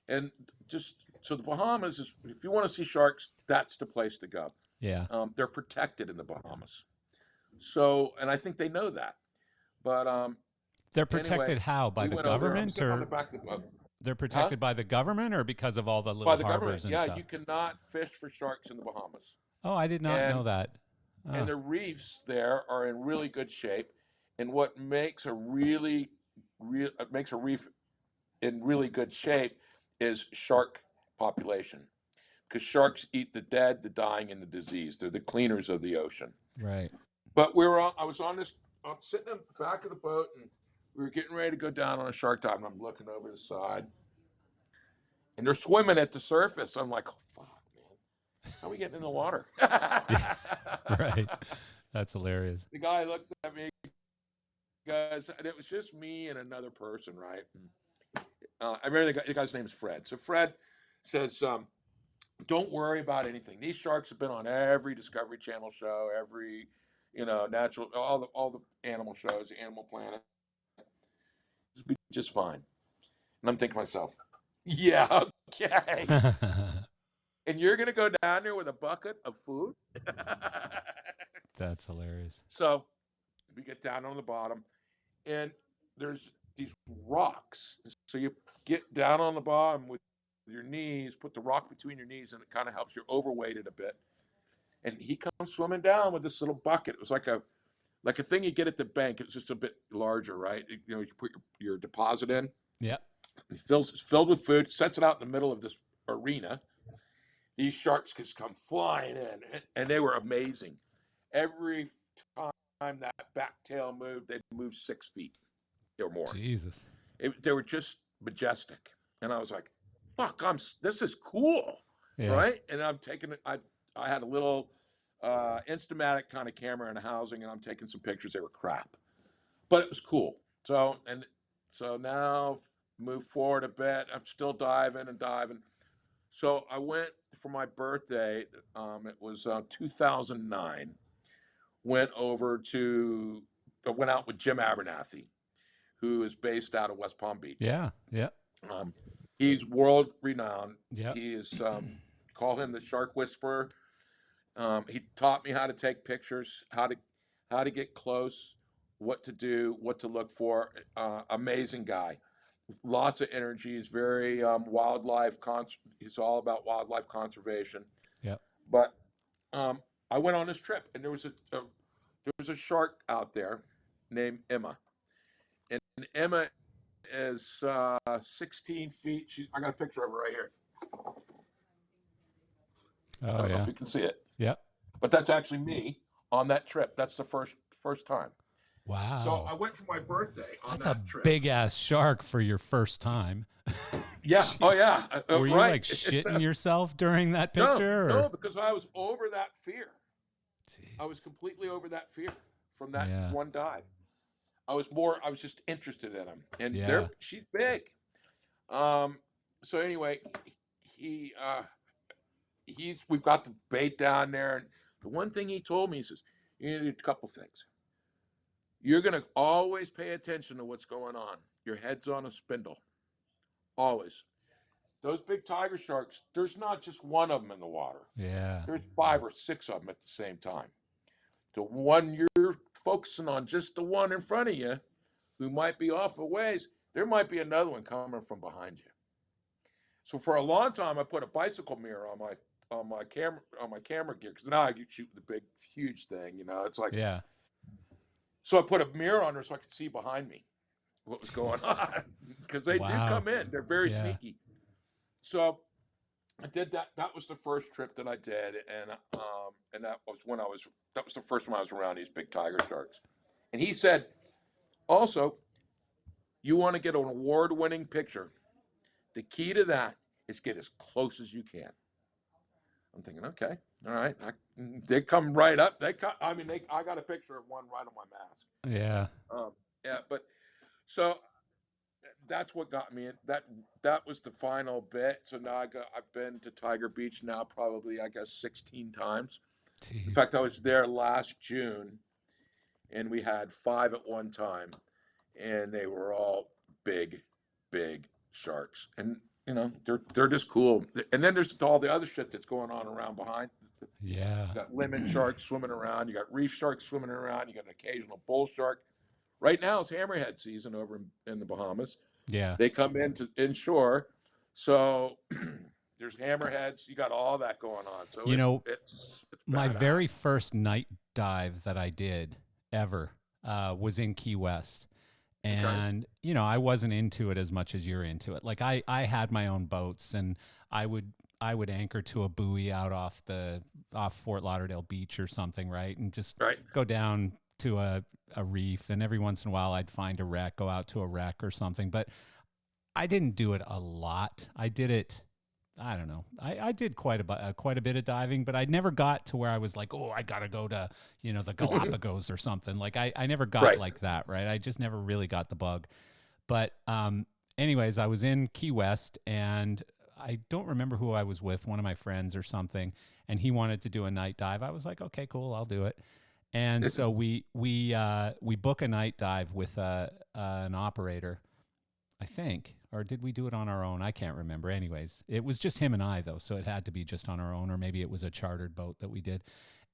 and just so the Bahamas is, if you want to see sharks, that's the place to go. Yeah. They're protected in the Bahamas, so and I think they know that. But They're anyway, protected how? By we the went over there. I'm government, sitting on the or back of the boat. they're Huh? protected by the government, or because of all the By little the harbors government. and Yeah, stuff? you cannot fish for sharks in the Bahamas, Oh, I did not know and that. Oh, the reefs there are in really good shape. And what makes a really, makes a reef in really good shape is shark population, because sharks eat the dead, the dying, and the diseased. They're the cleaners of the ocean. right. But we were on. I was on this. I'm sitting in the back of the boat, and we were getting ready to go down on a shark dive. And I'm looking over the side, and they're swimming at the surface. I'm like, oh fuck, man, how are we getting in the water? Yeah. Right. That's hilarious. The guy looks at me, guys, and it was just me and another person, right? I remember the guy's name is Fred. So Fred says, "Don't worry about anything. These sharks have been on every Discovery Channel show, every, natural, all the animal shows, Animal Planet. It'll be just fine." And I'm thinking to myself, "Yeah, okay." And you're gonna go down there with a bucket of food? That's hilarious. So we get down on the bottom, and there's these rocks. So you get down on the bottom with your knees, put the rock between your knees, and it kind of helps you overweight it a bit. And he comes swimming down with this little bucket. It was like a thing you get at the bank. It's just a bit larger, right? You put your deposit in. Yep. It's filled with food. Sets it out in the middle of this arena. These sharks just come flying in, and they were amazing. Every time that back tail moved, they moved 6 feet or more. Jesus. They were just majestic, and I was like, "Fuck, this is cool, Yeah. right?" And I'm taking it. I had a little Instamatic kind of camera in a housing, and I'm taking some pictures. They were crap, but it was cool. So now move forward a bit. I'm still diving and diving. So I went for my birthday. It was 2009. Went out with Jim Abernathy, who is based out of West Palm Beach. Yeah. Yeah. He's world renowned. Yeah. He is call him the Shark Whisperer. He taught me how to take pictures, how to get close, what to do, what to look for. Amazing guy, lots of energy. He's very he's all about wildlife conservation. Yeah. But I went on this trip, and there was a shark out there named Emma, and Emma is 16 feet. I got a picture of her right here. I Oh don't know yeah. if you can see it, Yep. but that's actually me on that trip. That's the first time. Wow. So I went for my birthday on That's that a trip. big ass shark for your first time. Yeah. Oh yeah. Were you right. like shitting yourself during that No, picture? no, Or? because I was over that fear. Jeez. I was completely over that fear from that Yeah. one dive. I was just interested in him, and Yeah. she's big. So anyway, we've got the bait down there, and the one thing he told me, he says, you need a couple things. You're gonna always pay attention to what's going on. Your head's on a spindle, always. Those big tiger sharks, there's not just one of them in the water. Yeah. There's 5 or 6 of them at the same time. The one you're focusing on, just the one in front of you, who might be off a ways, there might be another one coming from behind you. So for a long time, I put a bicycle mirror on my camera gear, because now I can shoot the big, huge thing. It's like, Yeah. So I put a mirror on her so I could see behind me what was going on, because they do come in. They're very sneaky. So I did that. That was the first trip that I did, and that was the first time I was around these big tiger sharks. And he said, also, you want to get an award-winning picture. The key to that is get as close as you can. I'm thinking, okay, all right. They come right up. I mean, I got a picture of one right on my mask. Yeah. Yeah, but so that's what got me in. That was the final bit. So now I've been to Tiger Beach now probably, I guess, 16 times. In Jeez. fact, I was there last June, and we had 5 at one time, and they were all big, big sharks. And they're just cool. And then there's all the other shit that's going on around behind. Yeah. You got lemon sharks swimming around. You got reef sharks swimming around. You got an occasional bull shark. Right now it's hammerhead season over in the Bahamas. Yeah. They come into inshore, so there's hammerheads. You got all that going on. So it's my badass. very first night dive that I did ever was in Key West. And, I wasn't into it as much as you're into it. Like I had my own boats, and I would anchor to a buoy out off Fort Lauderdale Beach or something. Right. And just go down to a reef. And every once in a while I'd find a wreck, go out to a wreck or something. But I didn't do it a lot. I did it. I don't know. I did quite a bit of diving, but I never got to where I was like, oh, I got to go to, the Galapagos or something. Like I never got like that. Right. I just never really got the bug. But anyways, I was in Key West, and I don't remember who I was with, one of my friends or something, and he wanted to do a night dive. I was like, okay, cool, I'll do it. And so we book a night dive with an operator, I think. Or did we do it on our own? I can't remember. Anyways, it was just him and I, though, so it had to be just on our own, or maybe it was a chartered boat that we did.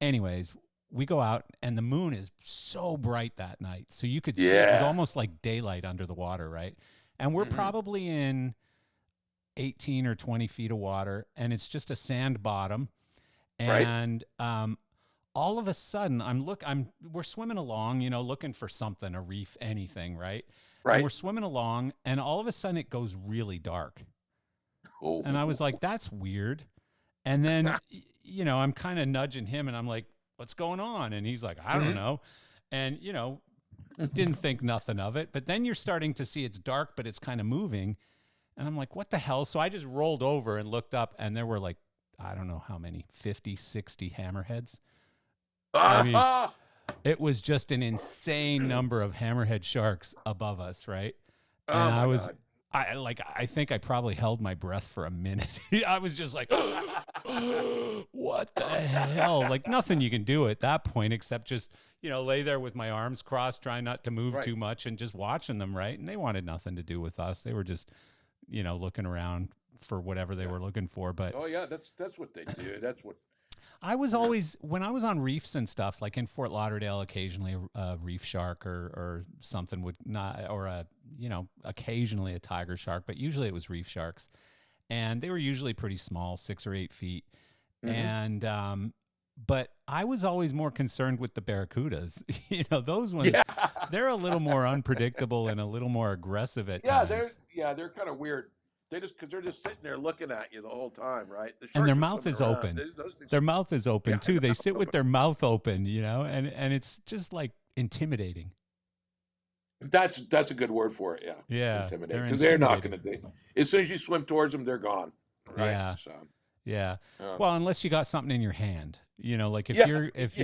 Anyways, we go out, and the moon is so bright that night. So you could see it was almost like daylight under the water, right? And we're probably in 18 or 20 feet of water, and it's just a sand bottom. And all of a sudden, we're swimming along, looking for something, a reef, anything, right? And we're swimming along, and all of a sudden it goes really dark. Oh. And I was like, that's weird. And then, I'm kind of nudging him, and I'm like, what's going on? And he's like, I don't know. And, didn't think nothing of it. But then you're starting to see it's dark, but it's kind of moving. And I'm like, what the hell? So I just rolled over and looked up, and there were like, I don't know how many, 50, 60 hammerheads. I mean, it was just an insane number of hammerhead sharks above us, right? And I think I probably held my breath for a minute. I was just like, what the hell? Like nothing you can do at that point except just, lay there with my arms crossed, trying not to move too much, and just watching them, right? And they wanted nothing to do with us. They were just, looking around for whatever they were looking for. But that's what they do. That's what I was always, when I was on reefs and stuff, like in Fort Lauderdale, occasionally a reef shark or something would not, or occasionally a tiger shark, but usually it was reef sharks. And they were usually pretty small, 6 or 8 feet. And, but I was always more concerned with the barracudas. Those ones, they're a little more unpredictable and a little more aggressive at times. They're kind of weird. Because they're just sitting there looking at you the whole time, right? And their mouth is open. Their mouth is open too. They sit with their mouth open, and it's just like intimidating. That's a good word for it. Yeah. Intimidating, because they're not going to do. As soon as you swim towards them, they're gone. Right? Yeah. So. Yeah. Well, unless you got something in your hand, like if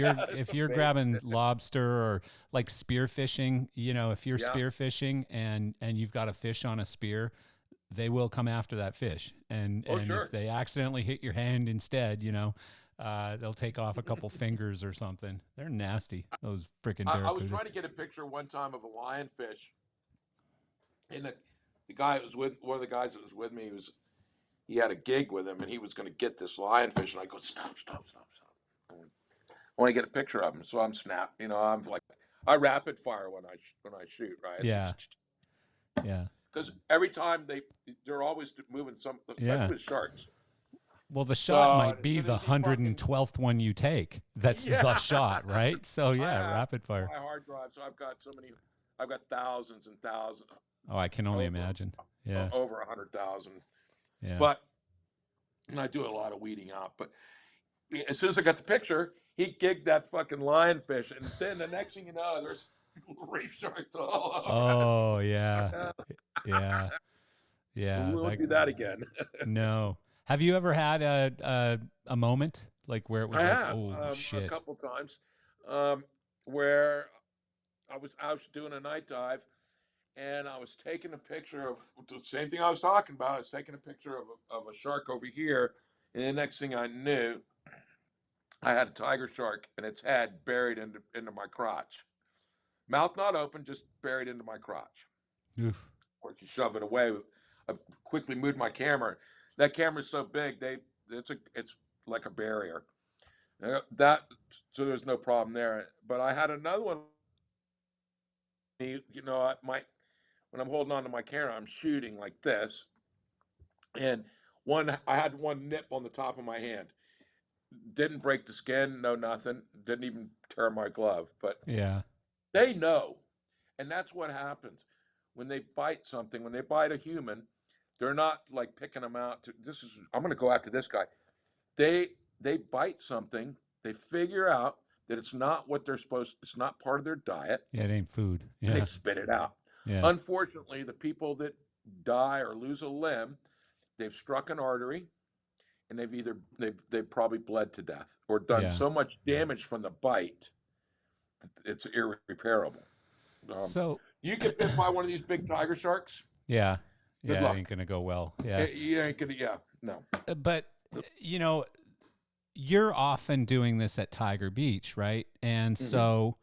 you're grabbing lobster or like spear fishing, if you're spear fishing and you've got a fish on a spear, they will come after that fish. And if they accidentally hit your hand instead, they'll take off a couple fingers or something. They're nasty, those freaking barracudas. I was trying to get a picture one time of a lionfish. And the guy that was with, one of the guys that was with me, he had a gig with him, and he was going to get this lionfish. And I go, stop. I want to get a picture of him. So I'm I'm like, I rapid fire when I shoot, right? Yeah. Because every time they're always moving especially with sharks. Well, the shot might be the 112th one you take. That's the shot, right? So rapid fire. My hard drive. So I've got thousands and thousands. Oh, I can only imagine. Yeah. Over 100,000. Yeah. But, and I do a lot of weeding out. But as soon as I got the picture, he gigged that fucking lionfish, and then the next thing you know, there's reef sharks all over. Oh yeah. We won't do that again. No. Have you ever had a moment like where it I was like, have oh a shit? couple times where I was doing a night dive, and I was taking a picture of the same thing I was talking about. I was taking a picture of a shark over here, and the next thing I knew, I had a tiger shark and its head buried into my crotch. Mouth not open, just buried into my crotch. Oof. Of course, you shove it away. I quickly moved my camera. That camera's so big, it's like a barrier. That so there's no problem there. But I had another one. My when I'm holding on to my camera, I'm shooting like this, and I had one nip on the top of my hand. Didn't break the skin, no nothing. Didn't even tear my glove. But Yeah. they know, and that's what happens when they bite something. When they bite a human, they're not like picking them out. I'm going to go after this guy. They they bite something. They figure out that it's not what they're supposed. It's not part of their diet, Yeah, it ain't food. and they Yeah. spit it out. Yeah. Unfortunately, the people that die or lose a limb, they've struck an artery, and they've probably bled to death or done Yeah. so much damage from the bite that it's irreparable. Um, So, you get bit by one of these big tiger sharks, yeah. good Yeah, it ain't luck. going to go well. Yeah. You ain't gonna, yeah, no. But you know, you're often doing this at Tiger Beach, right? And Hmm. so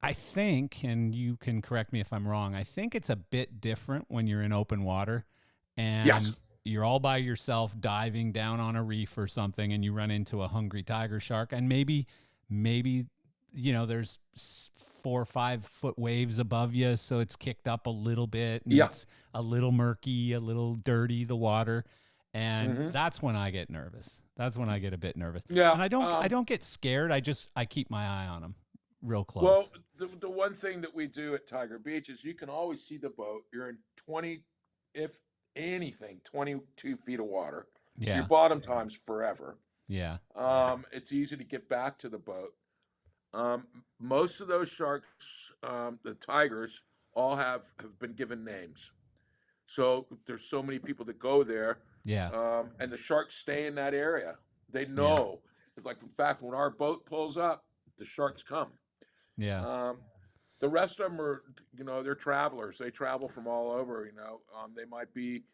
I think, and you can correct me if I'm wrong, I think it's a bit different when you're in open water Yes. and you're all by yourself diving down on a reef or something and you run into a hungry tiger shark and maybe there's 4 or 5 foot waves above you, so it's kicked up a little bit and Yeah. it's a little murky, a little dirty, the water. And Hmm. that's when I get nervous. That's when I get a bit nervous. Yeah. And I don't get scared. I keep my eye on them real Well, close. the one thing that we do at Tiger Beach is you can always see the boat. You're in 20, if anything, 22 feet of water. So your Yeah. bottom time's forever. Yeah. It's easy to get back to the boat. Most of those sharks, the tigers, all have been given names. So there's so many people that go there, Yeah. and the sharks stay in that area. They Yeah. know. It's like, in fact, when our boat pulls up, the sharks come. Yeah. Um, the rest of them are, they're travelers. They travel from all over. They might be,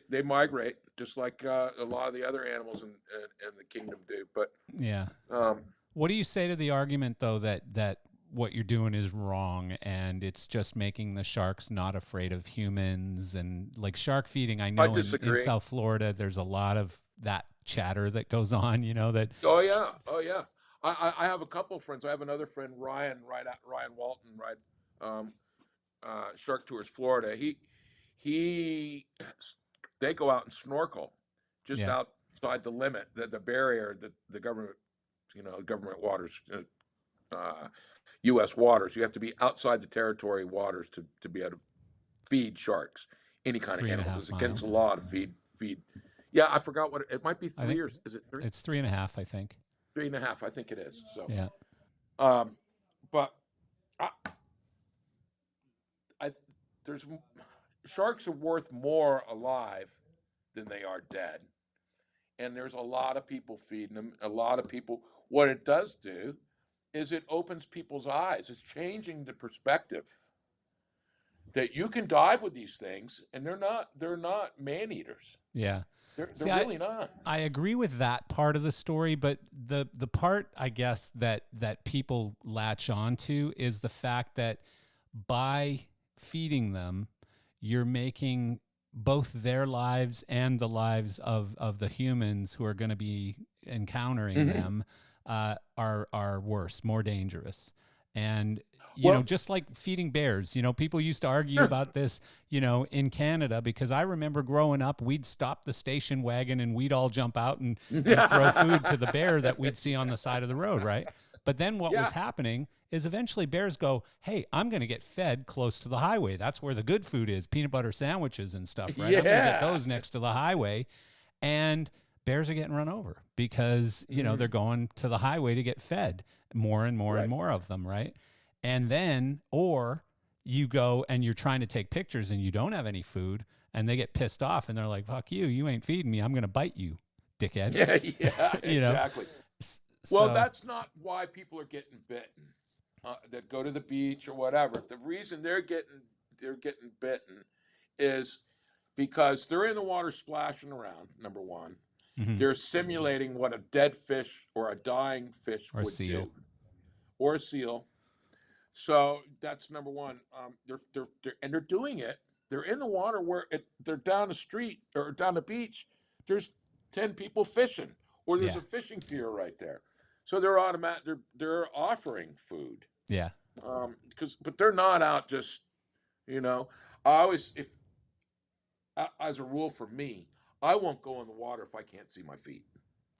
they migrate just like a lot of the other animals in the kingdom do. But Yeah. um, What do you say to the argument though that what you're doing is wrong and it's just making the sharks not afraid of humans and like shark feeding? I I know in disagree. South Florida there's a lot of that chatter that goes on, that Oh yeah, oh yeah. I have a couple of friends. I have another friend, Ryan Walton, right? Um, Shark Tours Florida. He they go out and snorkel just yeah. outside the limit, the barrier that the government, government waters, U.S. waters. You have to be outside the territory waters to be able to feed sharks, any kind of Three and a animal. half It's against the miles. law to feed. Yeah, I forgot what it might be. I Three, think or is it three? it's 3.5, I think. Three and a half, I think it is. So, Yeah. um, but I, I there's sharks are worth more alive than they are dead, and there's a lot of people feeding them. A lot of people. What it does do is it opens people's eyes. It's changing the perspective that you can dive with these things, and they're not man eaters. Yeah. They're See, I really not. I agree with that part of the story, but the part I guess that people latch on to is the fact that by feeding them, you're making both their lives and the lives of the humans who are going to be encountering Hmm. them are worse, more dangerous. And Well, just like feeding bears, people used to argue sure. about this, in Canada, because I remember growing up, we'd stop the station wagon and we'd all jump out and throw food to the bear that we'd see on the side of the road, right? But then what was Yeah. happening is eventually bears go, hey, I'm going to get fed close to the highway. That's where the good food is, peanut butter sandwiches and stuff, right? I'm going to get Yeah. those next to the highway. And bears are getting run over because, they're Mhm. going to the highway to get fed more and more and Right. more of them, right? And then, or you go and you're trying to take pictures and you don't have any food and they get pissed off and they're like, fuck you, you ain't feeding me. I'm going to bite you. dickhead. Yeah, You know. exactly. Well, So that's not why people are getting bitten. That go to the beach or whatever. The reason they're getting bitten is because they're in the water splashing around. Number one, mhm. they're simulating what a dead fish or a dying fish Or a would seal. do, or a seal. So that's number one. They're doing it. They're in the water where they're down the street or down the beach. There's 10 people fishing, or there's Yeah. a fishing pier right there. So they're automatic. They're offering food. Yeah. But they're not out just I always if as a rule for me, I won't go in the water if I can't see my feet.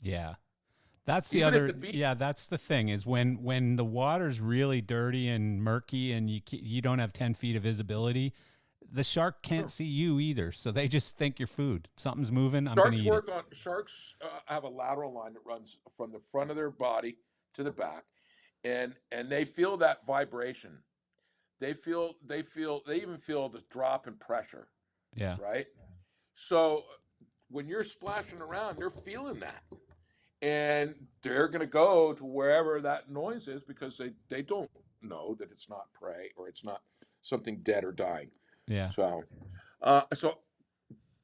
Yeah. That's the Even at other, the beach. yeah, that's the thing is when the water's really dirty and murky and you don't have 10 feet of visibility, the shark can't Sure. see you either. So they just think you're food. Something's moving. I'm going to eat it. Sharks have a lateral line that runs from the front of their body to the back, and they feel that vibration. They even feel the drop in pressure, Yeah. right? So when you're splashing around, they're feeling that. And they're going to go to wherever that noise is because they don't know that it's not prey or it's not something dead or dying. Yeah. So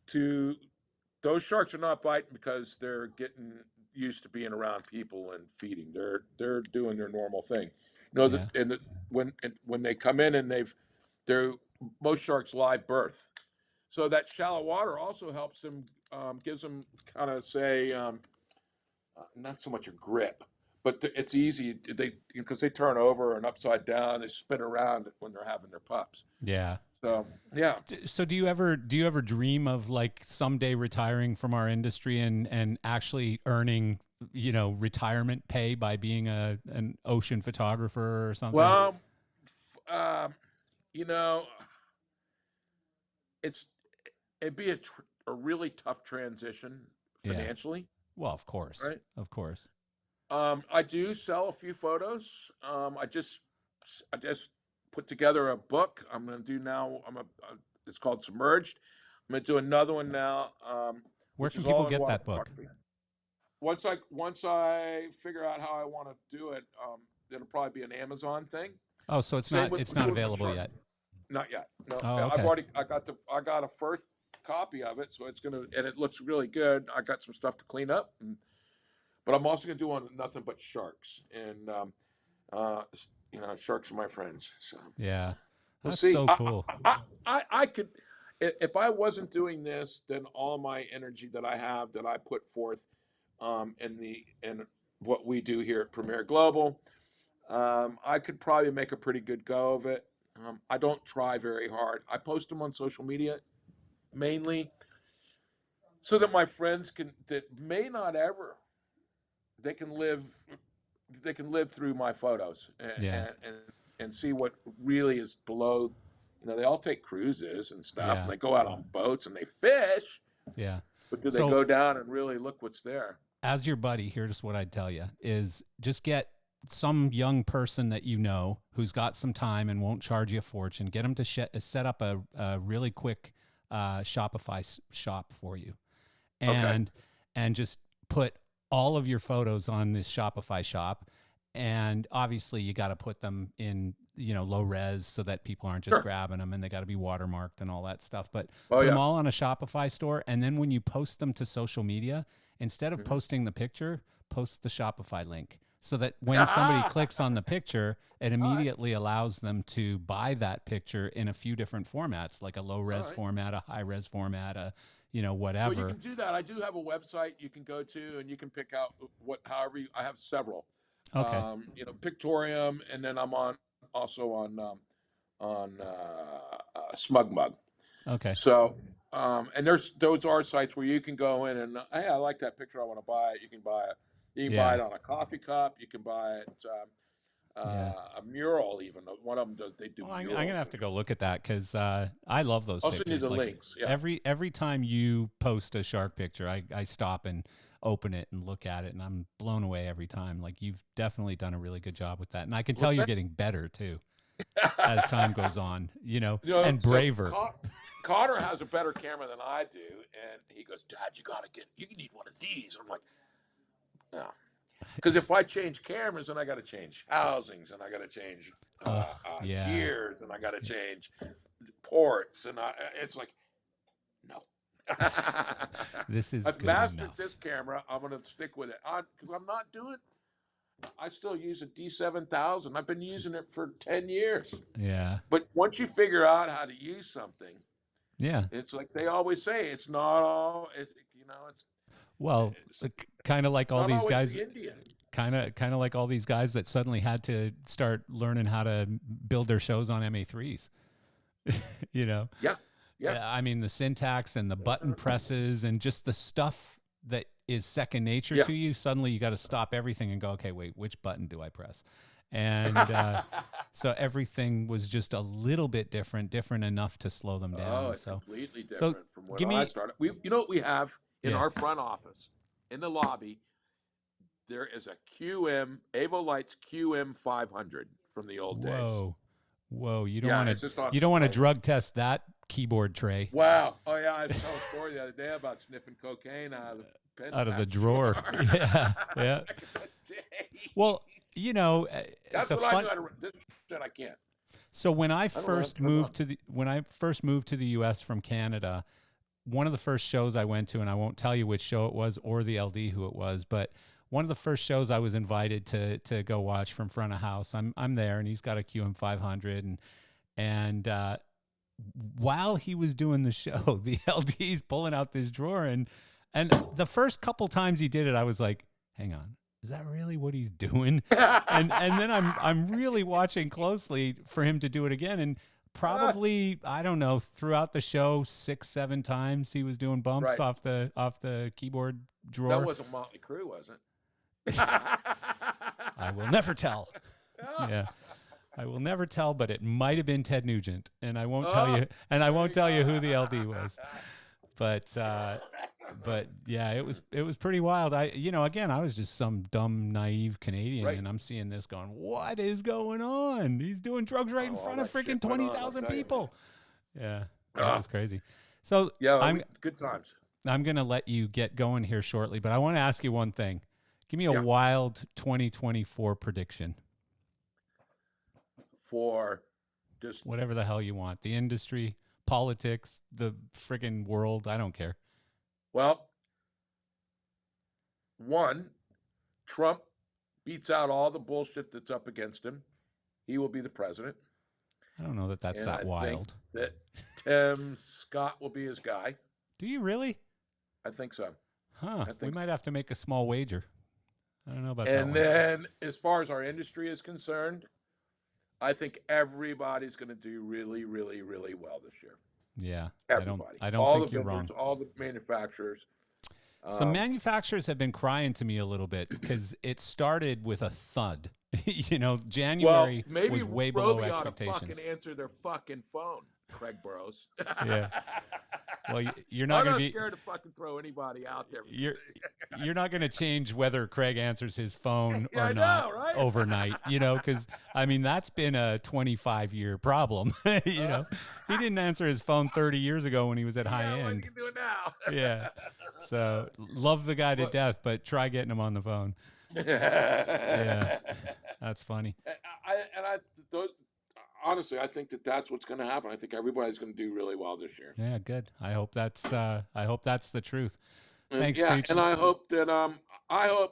to those sharks are not biting because they're getting used to being around people and feeding. They're doing their normal thing. Yeah. When they come in and they're most sharks live birth. So that shallow water also helps them, gives them kind of say not so much a grip, but it's easy because they turn over and upside down. They spin around when they're having their pups. Yeah. So yeah. So do you ever dream of like someday retiring from our industry and actually earning, retirement pay by being an ocean photographer or something? Well, um, you know, it'd be a really tough transition Yeah. financially, Well, of course. right? Of course. I do sell a few photos. I just put together a book. I'm going to do now. It's called Submerged. I'm going to do another one now, Where which can is people all in get water that book? photography. Once I figure out how I want to do it, it'll probably be an Amazon thing. Oh, so it's not available yet. Not yet. No, Oh, okay. I got a first copy of it, so and it looks really good. I got some stuff to clean up, but I'm also gonna do on nothing but sharks, and sharks are my friends. So Yeah. we'll That's see. so cool. I could, if I wasn't doing this, then all my energy that I have that I put forth, in what we do here at Premier Global, I could probably make a pretty good go of it. I don't try very hard. I post them on social media mainly so that my friends that may not ever, they can live through my photos Yeah. and see what really is below. They all take cruises and stuff, Yeah. and they go out on boats and they fish, Yeah. but do they So go down and really look what's there? as your buddy, here's what I'd tell you is just get some young person that who's got some time and won't charge you a fortune. Get them to set up a really quick Shopify shop for you, and just put all of your photos on this Shopify shop. And obviously, you got to put them in low res so that people aren't just Sure. grabbing them, and they got to be watermarked and all that stuff. But Oh, put them yeah. all on a Shopify store, and then when you post them to social media, instead of posting the picture, post the Shopify link. So that when somebody clicks on the picture, it immediately allows them to buy that picture in a few different formats, like a low res right. format, a high res format, Well, whatever. you can do that. I do have a website you can go to, and you can pick out I have several. Okay. Pictorium, and then I'm also on SmugMug. Okay. So, and those are sites where you can go in and hey, I like that picture. I want to buy it. You can buy it. You can buy it on a coffee cup. You can buy it a mural. Even one of them does. They do. Well, I'm murals. gonna have to go look at that because I love those I'll pictures. send you the Like, links. Yeah. every time you post a shark picture, I stop and open it and look at it, and I'm blown away every time. Like, you've definitely done a really good job with that, and I can tell you're getting better too as time goes on. And so braver. Connor has a better camera than I do, and he goes, "Dad, you need one of these." I'm like, "No," because if I change cameras, and I got to change housings, and I got to change yeah. gears, and I got to change ports, and it's like, no. This is I've good mastered enough. this camera. I'm going to stick with it because I'm not doing. I still use a D7000. I've been using it for 10 years. Yeah. But once you figure out how to use something, Yeah. it's like they always say, it's not all. It's Kind of like all not these always guys. the Indian. Kind of like all these guys that suddenly had to start learning how to build their shows on MA3s. You know. Yeah. I mean, the syntax and the button presses and just the stuff that is second nature to you. Suddenly you got to stop everything and go, okay, wait, which button do I press? And so everything was just a little bit different enough to slow them down. Oh, it's completely so different from when I started. You know what we have in our front office, in the lobby? There is a Avolites QM 500 from the old days. Whoa! You don't want to drug test that keyboard tray. Wow! Oh yeah, I saw a story the other day about sniffing cocaine out of the drawer. Yeah. Well, you know, that's what I do. That I can't. So when I first moved to the U.S. from Canada, one of the first shows I went to, and I won't tell you which show it was or the LD who it was, but one of the first shows I was invited to go watch from front of house. I'm there, and he's got a QM500, and while he was doing the show, the LD's pulling out this drawer, and the first couple times he did it, I was like, hang on, is that really what he's doing? and then I'm really watching closely for him to do it again, and probably, I don't know, throughout the show 6-7 times he was doing bumps off the keyboard drawer. That wasn't Motley Crue, was it? I will never tell. Yeah. I will never tell, but it might have been Ted Nugent, and I won't tell you. And I won't tell you who the LD was. But yeah, it was pretty wild. Again, I was just some dumb, naive Canadian, and I'm seeing this going, what is going on? He's doing drugs right in front of freaking 20,000 people. Yeah, that was crazy. So good times. I'm gonna let you get going here shortly, but I want to ask you one thing. Give me a wild 2024 prediction. For just whatever the hell you want. The industry, politics, the friggin' world. I don't care. Well, one, Trump beats out all the bullshit that's up against him. He will be the president. I don't know that that's and that I wild. Think that Tim Scott will be his guy. Do you really? I think so. Huh. We might have to make a small wager. I don't know about that. And then, as far as our industry is concerned, I think everybody's going to do really, really, really well this year. Yeah. Everybody. I don't think you're wrong. All the manufacturers. Some manufacturers have been crying to me a little bit because it started with a thud. January was way below expectations. Ought to fucking answer their fucking phone, Craig Burrows. Yeah. Well, you're not going to be scared to fucking throw anybody out there. You're not going to change whether Craig answers his phone or not right? overnight, because that's been a 25-year problem. He didn't answer his phone 30 years ago when he was at high end. Well, you can do it now. Yeah. So love the guy to death, but try getting him on the phone. Yeah. That's funny. Honestly, I think that that's what's going to happen. I think everybody's going to do really well this year. Yeah, good. I hope that's the truth. Thanks, yeah, Creech. and I hope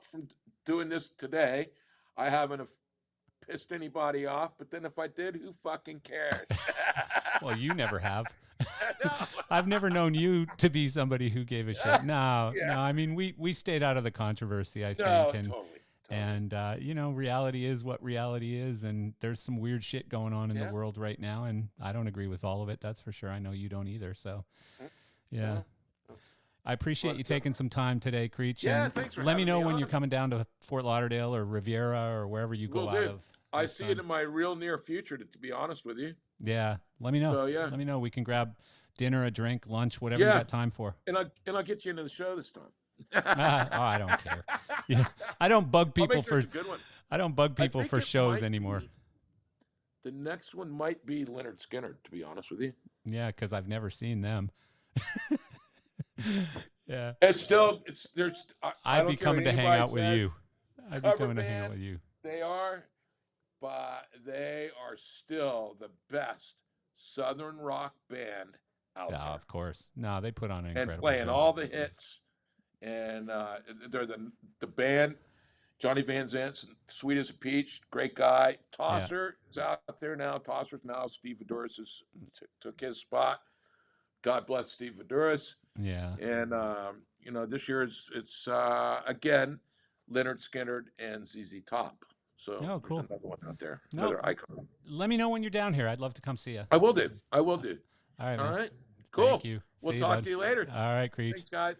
from doing this today, I haven't pissed anybody off. But then if I did, who fucking cares? Well, you never have. I've never known you to be somebody who gave a shit. No. I mean, we stayed out of the controversy, I think. Totally. And, reality is what reality is. And there's some weird shit going on in the world right now. And I don't agree with all of it. That's for sure. I know you don't either. So, yeah. I appreciate you taking some time today, Creech. Yeah, and thanks for let me know when on. you're coming down to Fort Lauderdale or Riviera or wherever you go out of. I see it in my real near future, to be honest with you. Yeah. Let me know. So, yeah. Let me know. We can grab dinner, a drink, lunch, whatever you got time for. And I'll get you into the show this time. I don't care. Yeah. I don't bug people for good one. I don't bug people for shows anymore. The next one might be Leonard Skinner, to be honest with you. Yeah, because I've never seen them. Yeah. There's. I I'd don't be care what coming to hang anybody out with says, you. I'd be cover coming to hang out band, with you. They are, but they are still the best Southern rock band out Yeah, there, of course. No, they put on an and incredible playing show. all the hits. And they're the band. Johnny Van Zant's sweet as a peach, great guy. Tosser is out there now. Tosser's now. Steve Viduris took his spot. God bless Steve Viduris. Yeah. And this year it's again Leonard Skinner and ZZ Top. So Oh, cool. there's another one out there, No. another icon. Let me know when you're down here. I'd love to come see you. I will do. I will do. All right, All man. right. Cool. Thank you. We'll See you, talk bud. to you later. All right, Creech. Thanks, guys.